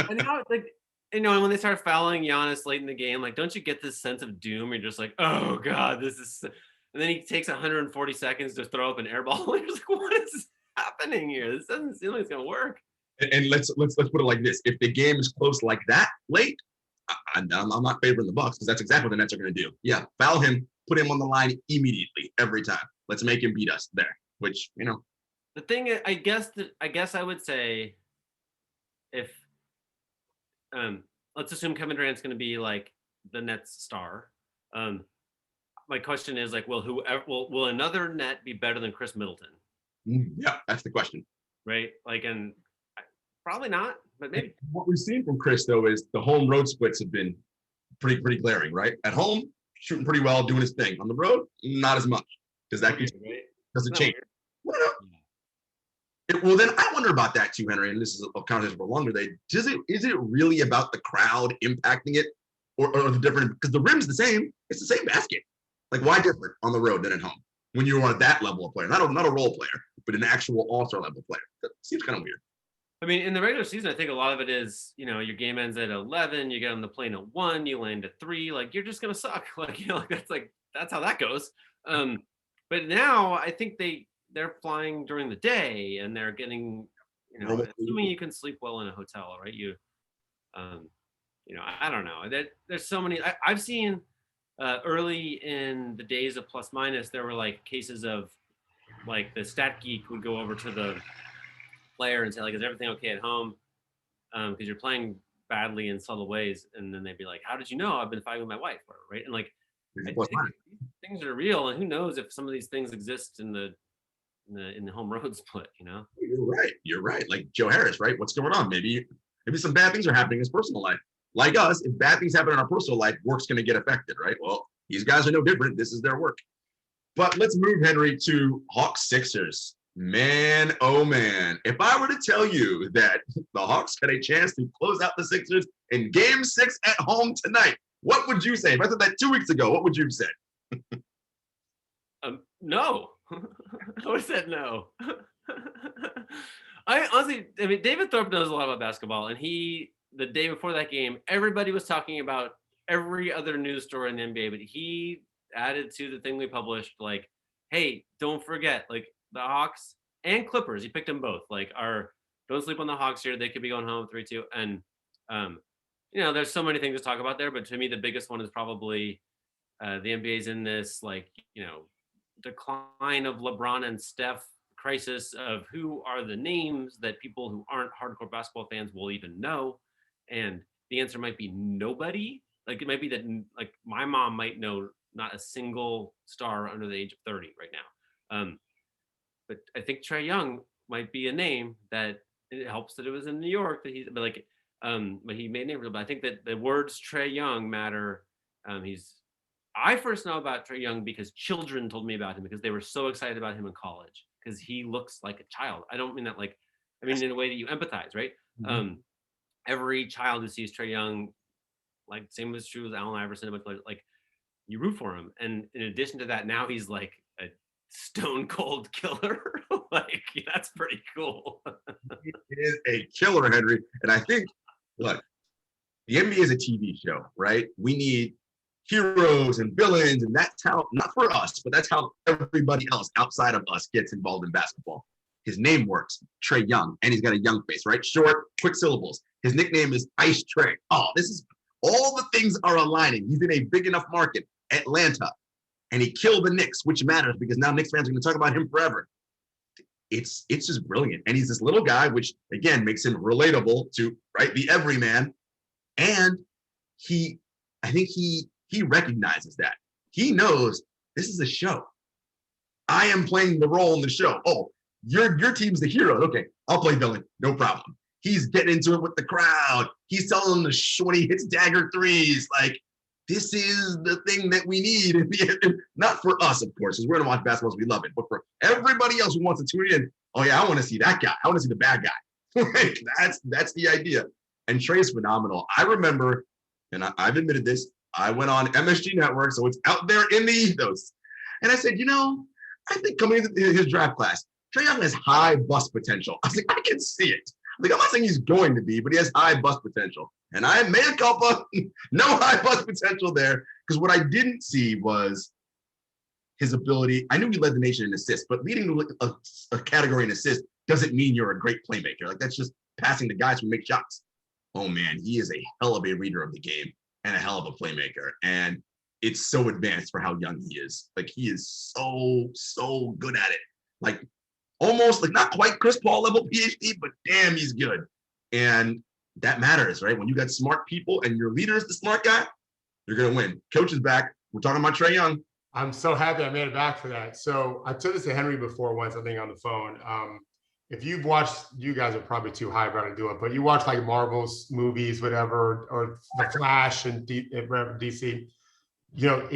And now, like, and when they start fouling Giannis late in the game, like, don't you get this sense of doom? You're just like, oh God, this is. And then he takes 140 seconds to throw up an air ball. You're just like, what is happening here? This doesn't seem like it's gonna work. And let's put it like this: if the game is close like that late, I'm not favoring the Bucks because that's exactly what the Nets are going to do. Yeah, foul him, put him on the line immediately every time. Let's make him beat us there. Which the thing I guess I would say, if let's assume Kevin Durant's going to be like the Nets star. My question is like, will another net be better than Chris Middleton? Yeah, that's the question. Right? Like, and probably not, but maybe. What we've seen from Chris though is the home road splits have been pretty glaring, right? At home, shooting pretty well, doing his thing. On the road, not as much. Does that does it change? Well, then I wonder about that too, Henry. And this is a conversation for a longer day. Is it really about the crowd impacting it, or the different? Because the rim's the same. It's the same basket. Like, why different on the road than at home when you are that level of player? Not a role player, but an actual all-star level player. That seems kind of weird. I mean, in the regular season, I think a lot of it is, your game ends at 11, you get on the plane at 1, you land at 3, like, you're just gonna suck. Like, that's how that goes. But now I think they're flying during the day and they're getting, assuming you can sleep well in a hotel, right? I don't know. There's so many. I've seen early in the days of plus minus, there were like cases of like the stat geek would go over to the player and say like, is everything okay at home? Because you're playing badly in subtle ways, and then they'd be like, how did you know? I've been fighting with my wife, right? And like, things are real, and who knows if some of these things exist in the home road split, You're right. Like Joe Harris, right? What's going on? Maybe some bad things are happening in his personal life. Like us, if bad things happen in our personal life, work's going to get affected, right? Well, these guys are no different. This is their work. But let's move, Henry, to Hawks Sixers. Man, oh man. If I were to tell you that the Hawks had a chance to close out the Sixers in Game 6 at home tonight, what would you say? If I said that 2 weeks ago, what would you have said? No. I would have said no. I honestly, David Thorpe knows a lot about basketball, and the day before that game, everybody was talking about every other news story in the NBA, but he added to the thing we published, like, hey, don't forget, like, the Hawks and Clippers, he picked them both, like, don't sleep on the Hawks here. They could be going home 3-2. And, there's so many things to talk about there, but to me, the biggest one is probably the NBA's in this, like, decline of LeBron and Steph crisis of who are the names that people who aren't hardcore basketball fans will even know. And the answer might be nobody. Like, it might be that, like, my mom might know not a single star under the age of 30 right now. But I think Trae Young might be a name that it helps that it was in New York that but he made name. But I think that the words Trae Young matter. I first know about Trae Young because children told me about him because they were so excited about him in college because he looks like a child. I don't mean that in a way that you empathize, right? Mm-hmm. Every child who sees Trae Young, like, same was true with Allen Iverson, but like you root for him. And in addition to that, now he's like a stone cold killer. Like, that's pretty cool. It is a killer, Henry. And I think, look, the NBA is a TV show, right? We need heroes and villains, and that's how, not for us, but that's how everybody else outside of us gets involved in basketball. His name works, Trae Young, and he's got a young face, right? Short, quick syllables. His nickname is Ice Trae. Oh, this is, all the things are aligning. He's in a big enough market, Atlanta, and he killed the Knicks, which matters because now Knicks fans are going to talk about him forever. It's just brilliant. And he's this little guy, which again makes him relatable to, right, the everyman. And I think he recognizes that. He knows this is a show. I am playing the role in the show. Oh, your team's the hero. Okay, I'll play villain. No problem. He's getting into it with the crowd. He's telling them when he hits dagger threes, like, this is the thing that we need. Not for us, of course, because we're going to watch basketball, so we love it. But for everybody else who wants to tune in, oh yeah, I want to see that guy. I want to see the bad guy. Like, that's the idea. And Trae's phenomenal. I remember, and I've admitted this, I went on MSG Network, so it's out there in the ethos. And I said, I think coming into his draft class, Trae Young has high bust potential. I was like, I can see it. Like, I'm not saying he's going to be, but he has high bust potential. And I made a couple, no high bust potential there. Because what I didn't see was his ability. I knew he led the nation in assists, but leading a category in assists doesn't mean you're a great playmaker. Like, that's just passing to guys who make shots. Oh man, he is a hell of a reader of the game and a hell of a playmaker. And it's so advanced for how young he is. Like, he is so good at it. Like, almost like not quite Chris Paul level PhD, but damn, he's good. And that matters, right? When you got smart people and your leader is the smart guy, you're going to win. Coach is back. We're talking about Trae Young. I'm so happy I made it back for that. So I told this to Henry before once, I think on the phone. If you've watched, you guys are probably too high about to do it, but you watch like Marvel's movies, whatever, or The Flash and DC, you know,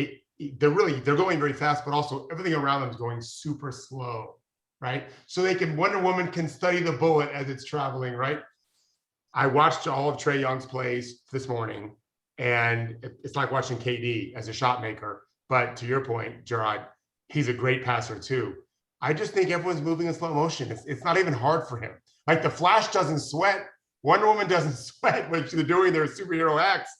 they're going very fast, but also everything around them is going super slow, right? So Wonder Woman can study the bullet as it's traveling, right? I watched all of Trae Young's plays this morning, and it's like watching KD as a shot maker. But to your point, Jarod, he's a great passer too. I just think everyone's moving in slow motion. It's not even hard for him. Like the Flash doesn't sweat. Wonder Woman doesn't sweat when they're doing their superhero acts.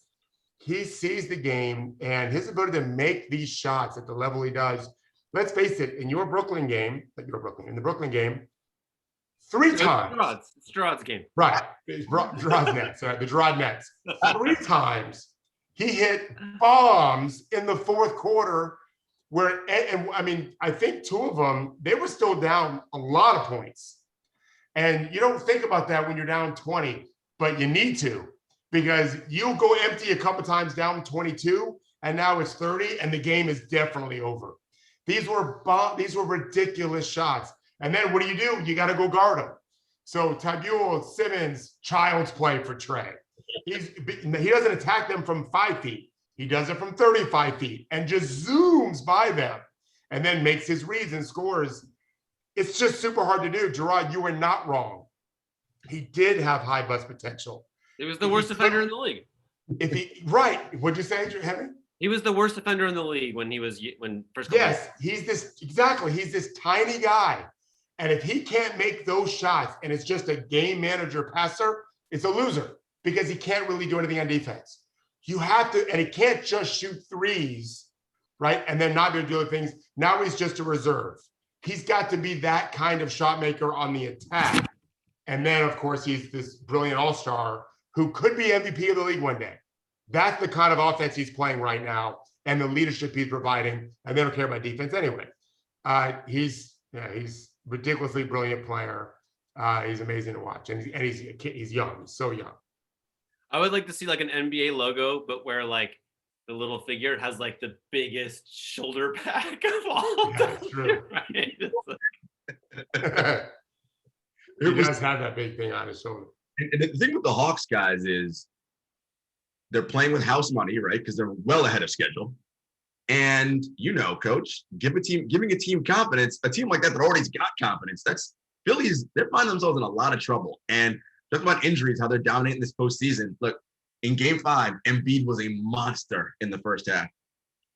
He sees the game, and his ability to make these shots at the level he does. Let's face it, in the Brooklyn game, 3 times. It's Jarod's game. Right. Jarod's Nets. The Jarod Nets. 3 times he hit bombs in the fourth quarter where, and I mean, I think 2 of them, they were still down a lot of points. And you don't think about that when you're down 20, but you need to, because you go empty a couple times down 22, and now it's 30, and the game is definitely over. These were ridiculous shots. And then what do? You got to go guard them. So Tabule, Simmons, child's play for Trae. He doesn't attack them from 5 feet. He does it from 35 feet and just zooms by them and then makes his reads and scores. It's just super hard to do. Jarod, you were not wrong. He did have high bust potential. He was the worst offender in the league. Right. What'd you say, Henry? He was the worst offender in the league when first. Yes, he's this tiny guy. And if he can't make those shots and it's just a game manager passer, it's a loser because he can't really do anything on defense. You have to, and he can't just shoot threes, right? And then not be able to do other things. Now he's just a reserve. He's got to be that kind of shot maker on the attack. And then, of course, he's this brilliant all-star who could be MVP of the league one day. That's the kind of offense he's playing right now and the leadership he's providing. And they don't care about defense anyway. He's ridiculously brilliant player. He's amazing to watch. And he's young. He's so young. I would like to see like an NBA logo, but where like the little figure has like the biggest shoulder pack of all. Yeah, that's true. Right? He does have that big thing on his shoulder. And the thing with the Hawks guys is they're playing with house money, right? Because they're well ahead of schedule. And coach, giving a team confidence, a team like that already's got confidence. That's Phillies, they're finding themselves in a lot of trouble. And talking about injuries, how they're dominating this postseason. Look, in Game 5, Embiid was a monster in the first half.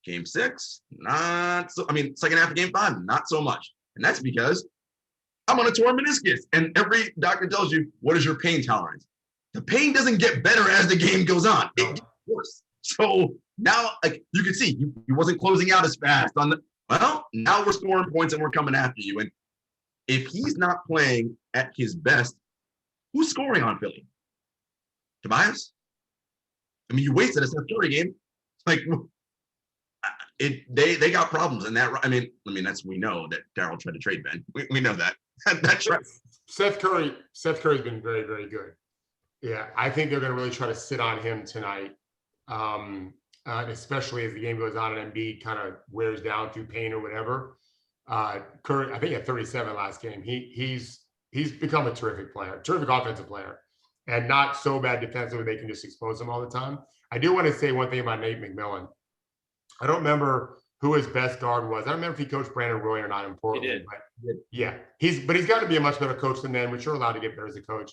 Game 6, not so. I mean, second half of Game 5, not so much. And that's because I'm on a torn meniscus. And every doctor tells you, what is your pain tolerance? The pain doesn't get better as the game goes on. It gets worse. So now, like you can see, he wasn't closing out as fast now we're scoring points and we're coming after you. And if he's not playing at his best, who's scoring on Philly? Tobias? I mean, you wasted a Seth Curry game. Like, they got problems in that. I mean, we know that Daryl tried to trade Ben. We know that. That's right. Seth Curry's been very, very good. Yeah, I think they're going to really try to sit on him tonight, especially as the game goes on and Embiid kind of wears down through pain or whatever. Curry, I think at 37 last game, he's become a terrific player, terrific offensive player, and not so bad defensively they can just expose him all the time. I do want to say one thing about Nate McMillan. I don't remember who his best guard was. I don't remember if he coached Brandon Roy or not in Portland. He did. But yeah, he's got to be a much better coach than them, which you're allowed to get better as a coach.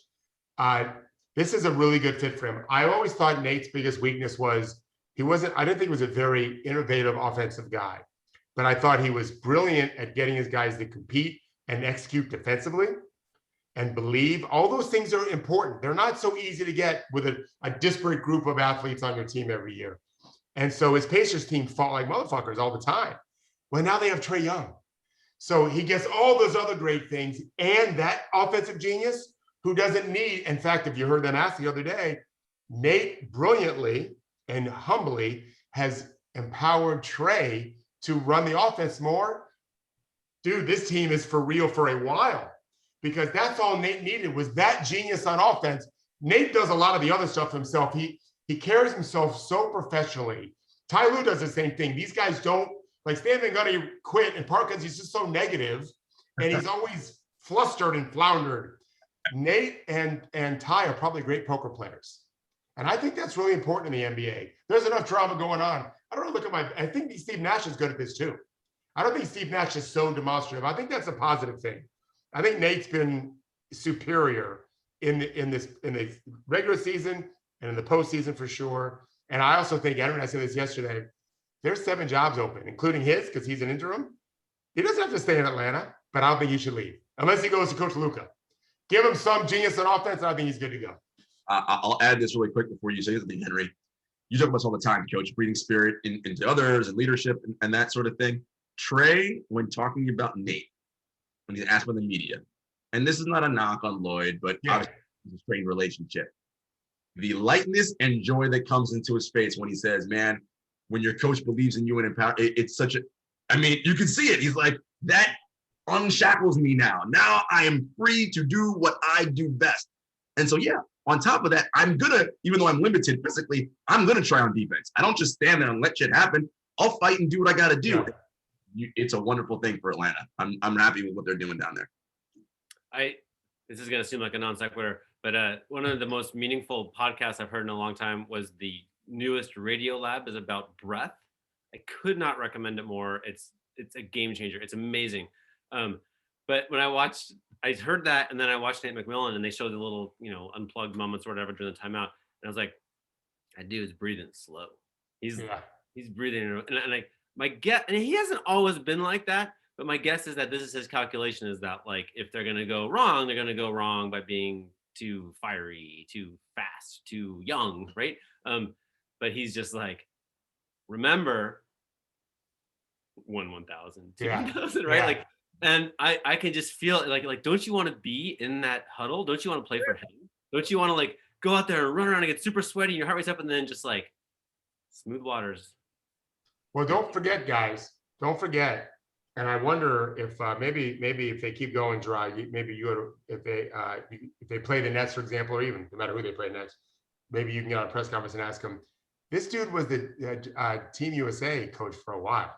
This is a really good fit for him. I always thought Nate's biggest weakness was I didn't think he was a very innovative offensive guy. but I thought he was brilliant at getting his guys to compete and execute defensively and believe. All those things are important. They're not so easy to get with a disparate group of athletes on your team every year. And so his Pacers team fought like motherfuckers all the time. Well, now they have Trae Young. So he gets all those other great things and that offensive genius who doesn't need, in fact, if you heard them ask the other day, Nate brilliantly and humbly has empowered Trae to run the offense more. Dude, this team is for real for a while, because that's all Nate needed was that genius on offense. Nate does a lot of the other stuff himself. He carries himself so professionally. Ty Lue does the same thing. These guys don't, like Stan Van Gundy quit, and part because he's just so negative, and he's always flustered and floundered. Nate and Ty are probably great poker players. And I think that's really important in the NBA. There's enough drama going on. I don't know, look at I think Steve Nash is good at this too. I don't think Steve Nash is so demonstrative. I think that's a positive thing. I think Nate's been superior in the regular season and in the postseason for sure. And I also think, Edwin, I said this yesterday, there's 7 jobs open, including his, because he's an interim. He doesn't have to stay in Atlanta, but I don't think he should leave unless he goes to Coach Luka. Give him some genius on offense, and I think he's good to go. I'll add this really quick before you say something, Henry. You talk about this all the time, Coach, breeding spirit into others and leadership and that sort of thing. Trae, when talking about Nate, when he's asked by the media, and this is not a knock on Lloyd, but obviously it's a strained relationship. The lightness and joy that comes into his face when he says, man, when your coach believes in you and empower, it's such a, I mean, you can see it. He's like, that unshackles me now. Now I am free to do what I do best. And so, yeah, on top of that, I'm gonna, even though I'm limited physically, I'm gonna try on defense. I don't just stand there and let shit happen. I'll fight and do what I gotta do. Yeah. It's a wonderful thing for Atlanta. I'm happy with what they're doing down there. This is gonna seem like a non sequitur, but one of the most meaningful podcasts I've heard in a long time was the newest Radio Lab is about breath. I could not recommend it more. It's a game changer. It's amazing. But when I heard that, and then I watched Nate McMillan, and they showed the little, unplugged moments or whatever during the timeout, and I was like, that dude's breathing slow. He's breathing, and my guess, and he hasn't always been like that, but my guess is that this is his calculation, is that like if they're gonna go wrong, they're gonna go wrong by being too fiery, too fast, too young, right? But he's just like, remember 1,000, 2,000, right? Like, and I can just feel it, like, don't you want to be in that huddle? Don't you want to play for him? Don't you want to like go out there and run around and get super sweaty, your heart rate's up, and then just like smooth waters? Well, don't forget, guys. Don't forget. And I wonder if maybe if they keep going dry, maybe if they play the Nets, for example, or even no matter who they play next, maybe you can get on a press conference and ask them. This dude was the Team USA coach for a while.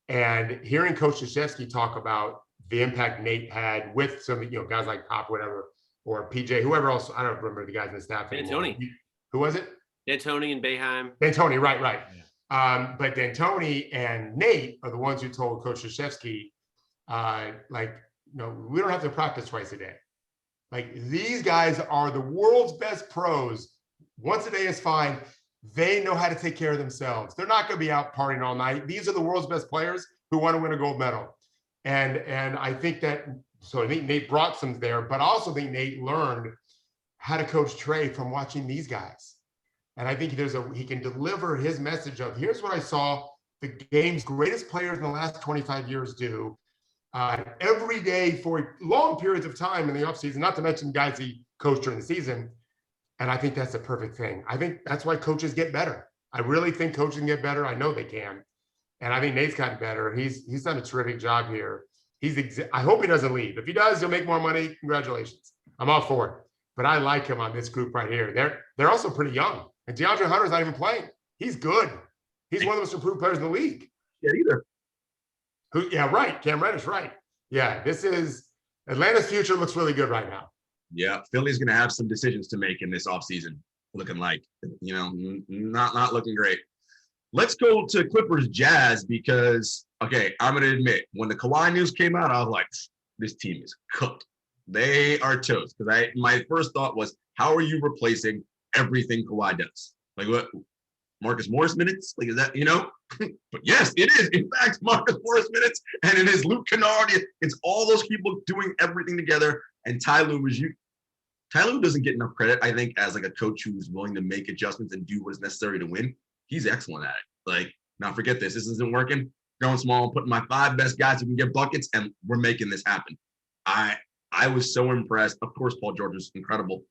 And hearing Coach Krzyzewski talk about the impact Nate had with some, guys like Pop, whatever, or PJ, whoever else, I don't remember the guys in the staff anymore. D'Antoni. Who was it? D'Antoni and Boeheim. D'Antoni, right. But D'Antoni and Nate are the ones who told Coach Krzyzewski, we don't have to practice twice a day. Like, these guys are the world's best pros. Once a day is fine. They know how to take care of themselves. They're not going to be out partying all night. These are the world's best players who want to win a gold medal. And I think that, so I think Nate brought some there, but I also think Nate learned how to coach Trae from watching these guys. And I think he can deliver his message of, here's what I saw the game's greatest players in the last 25 years do every day for long periods of time in the offseason, not to mention guys he coached during the season. And I think that's a perfect thing. I think that's why coaches get better. I really think coaches can get better. I know they can. And I think Nate's gotten better. He's done a terrific job here. I hope he doesn't leave. If he does, he'll make more money. Congratulations. I'm all for it. But I like him on this group right here. They're also pretty young. And DeAndre Hunter's not even playing. He's good. He's one of the most improved players in the league. Yeah, either. Yeah, right. Cam Reddish, right. Yeah, this is Atlanta's future looks really good right now. Yeah, Philly's going to have some decisions to make in this offseason, looking like, not looking great. Let's go to Clippers Jazz because, okay, I'm going to admit, when the Kawhi news came out, I was like, this team is cooked. They are toast. Because my first thought was, how are you replacing everything Kawhi does? Like, what? Marcus Morris minutes? Like, is that, But yes, it is, in fact, Marcus Morris minutes, and it is Luke Kennard. It's all those people doing everything together. And Ty Lue doesn't get enough credit, I think, as like a coach who's willing to make adjustments and do what is necessary to win. He's excellent at it. Like, now forget this. This isn't working. Going small and putting my 5 best guys who can get buckets, and we're making this happen. I was so impressed. Of course, Paul George was incredible.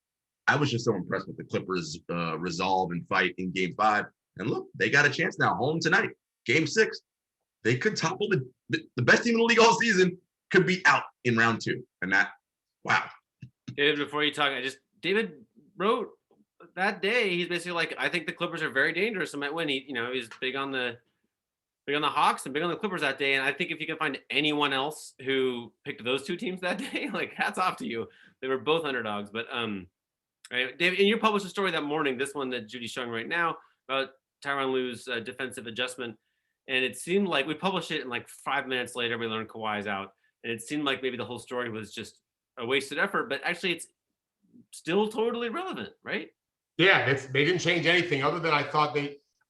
I was just so impressed with the Clippers' resolve and fight in Game 5. And look, they got a chance now, home tonight, Game 6. They could topple the best team in the league all season, could be out in round 2. And that, wow. David, before you talk, David wrote that day, he's basically like, I think the Clippers are very dangerous and might win. He's big on the Hawks and big on the Clippers that day. And I think if you can find anyone else who picked those 2 teams that day, like, hats off to you. They were both underdogs. But right, David, and you published a story that morning, this one that Judy's showing right now, about Tyronn Lue's defensive adjustment. And it seemed like we published it, and like 5 minutes later, we learned Kawhi's out. And it seemed like maybe the whole story was just a wasted effort, but actually it's still totally relevant, right? Yeah, they didn't change anything other than I thought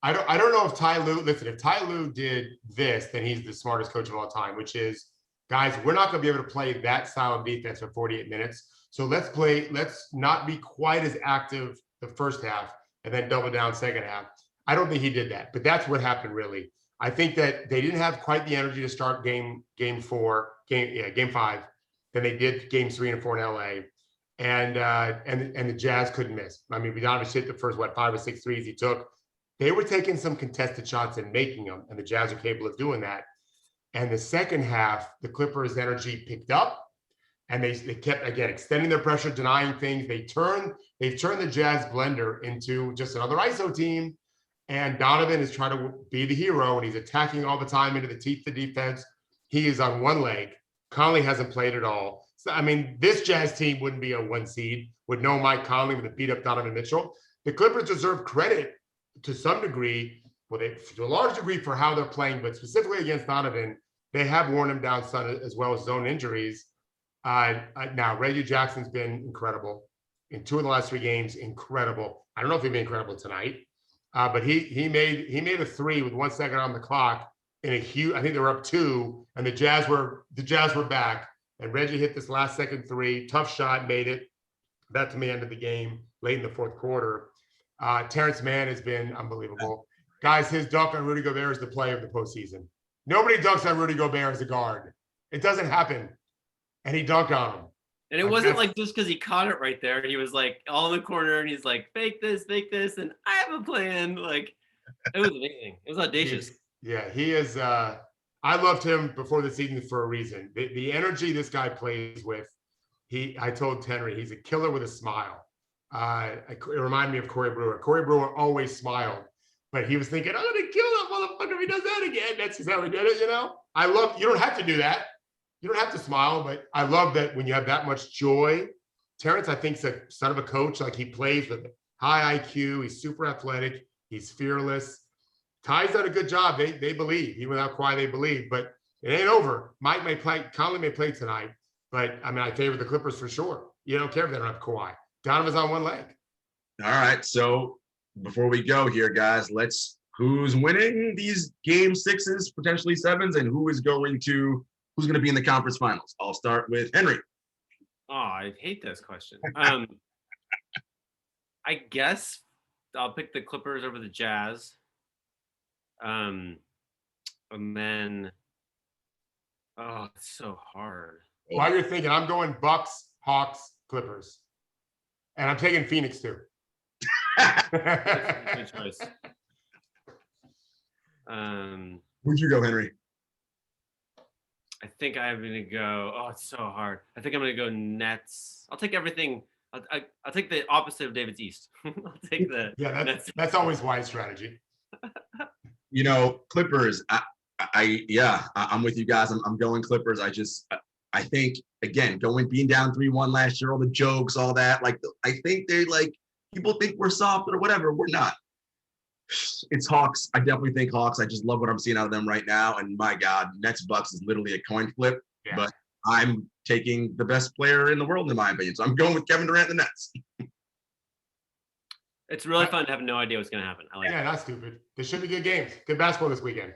I don't know if Ty Lue, listen, if Ty Lue did this, then he's the smartest coach of all time, which is, guys, we're not going to be able to play that style of defense for 48 minutes. So let's not be quite as active the first half and then double down second half. I don't think he did that, but that's what happened really. I think that they didn't have quite the energy to start game 5 than they did games 3 and 4 in LA. And the Jazz couldn't miss. I mean, Bogdanovic hit the first, 5 or 6 threes he took. They were taking some contested shots and making them, and the Jazz are capable of doing that. And the second half, the Clippers' energy picked up, and they kept, again, extending their pressure, denying things. They've turned the Jazz blender into just another ISO team. And Donovan is trying to be the hero, and he's attacking all the time into the teeth of the defense. He is on one leg. Conley hasn't played at all. So, I mean, this Jazz team wouldn't be a 1 seed with no Mike Conley, with a beat up Donovan Mitchell. The Clippers deserve credit to some degree, to a large degree, for how they're playing, but specifically against Donovan, they have worn him down some, as well as zone injuries. Now, Reggie Jackson's been incredible in 2 of the last 3 games. Incredible. I don't know if he'll be incredible tonight, but he made a 3 with 1 second on the clock in a huge. I think they were up 2, and the Jazz were back, and Reggie hit this last second 3, tough shot, made it. That to me ended the game late in the 4th quarter. Terrence Mann has been unbelievable. Guys, his dunk on Rudy Gobert is the play of the postseason. Nobody dunks on Rudy Gobert as a guard. It doesn't happen. And he dunked on him. And it wasn't like just because he caught it right there. He was like all in the corner, and he's like, fake this, and I have a plan. Like, it was amazing. It was audacious. He is. I loved him before the season for a reason. The energy this guy plays with. I told Henry, he's a killer with a smile. It reminded me of Corey Brewer. Corey Brewer always smiled, but he was thinking, I'm going to kill that motherfucker if he does that again. That's just how he did it, you know? You don't have to do that. You don't have to smile, but I love that when you have that much joy. Terrence, I think, is a son of a coach. Like, he plays with high IQ. He's super athletic. He's fearless. Ty's done a good job. They believe. Even without Kawhi, they believe. But it ain't over. Mike may play. Conley may play tonight. But, I mean, I favor the Clippers for sure. You don't care if they don't have Kawhi. Donovan's on one leg. All right. So before we go here, guys, who's winning these game 6s, potentially 7s, and who's going to be in the conference finals? I'll start with Henry. Oh, I hate this question. I guess I'll pick the Clippers over the Jazz. And then, it's so hard. While you're thinking, I'm going Bucks, Hawks, Clippers. And I'm taking Phoenix too. Good choice. Where'd you go, Henry? I think I'm going to go. Oh, it's so hard. I think I'm going to go Nets. I'll take everything. I'll take the opposite of David's East. I'll take the Nets. That's always wise strategy. Clippers. I'm with you guys. I'm going Clippers. I think, again, being down 3-1 last year, all the jokes, all that. Like, I think people think we're soft or whatever. We're not. It's Hawks. I definitely think Hawks. I just love what I'm seeing out of them right now. And my God, Nets Bucks is literally a coin flip. Yeah. But I'm taking the best player in the world, in my opinion. So I'm going with Kevin Durant and the Nets. It's really fun to have no idea what's going to happen. I like Yeah, it. not stupid. There should be good games. Good basketball this weekend.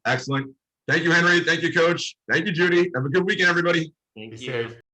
Excellent. Thank you, Henry. Thank you, Coach. Thank you, Judy. Have a good weekend, everybody. Thank Be you. safe.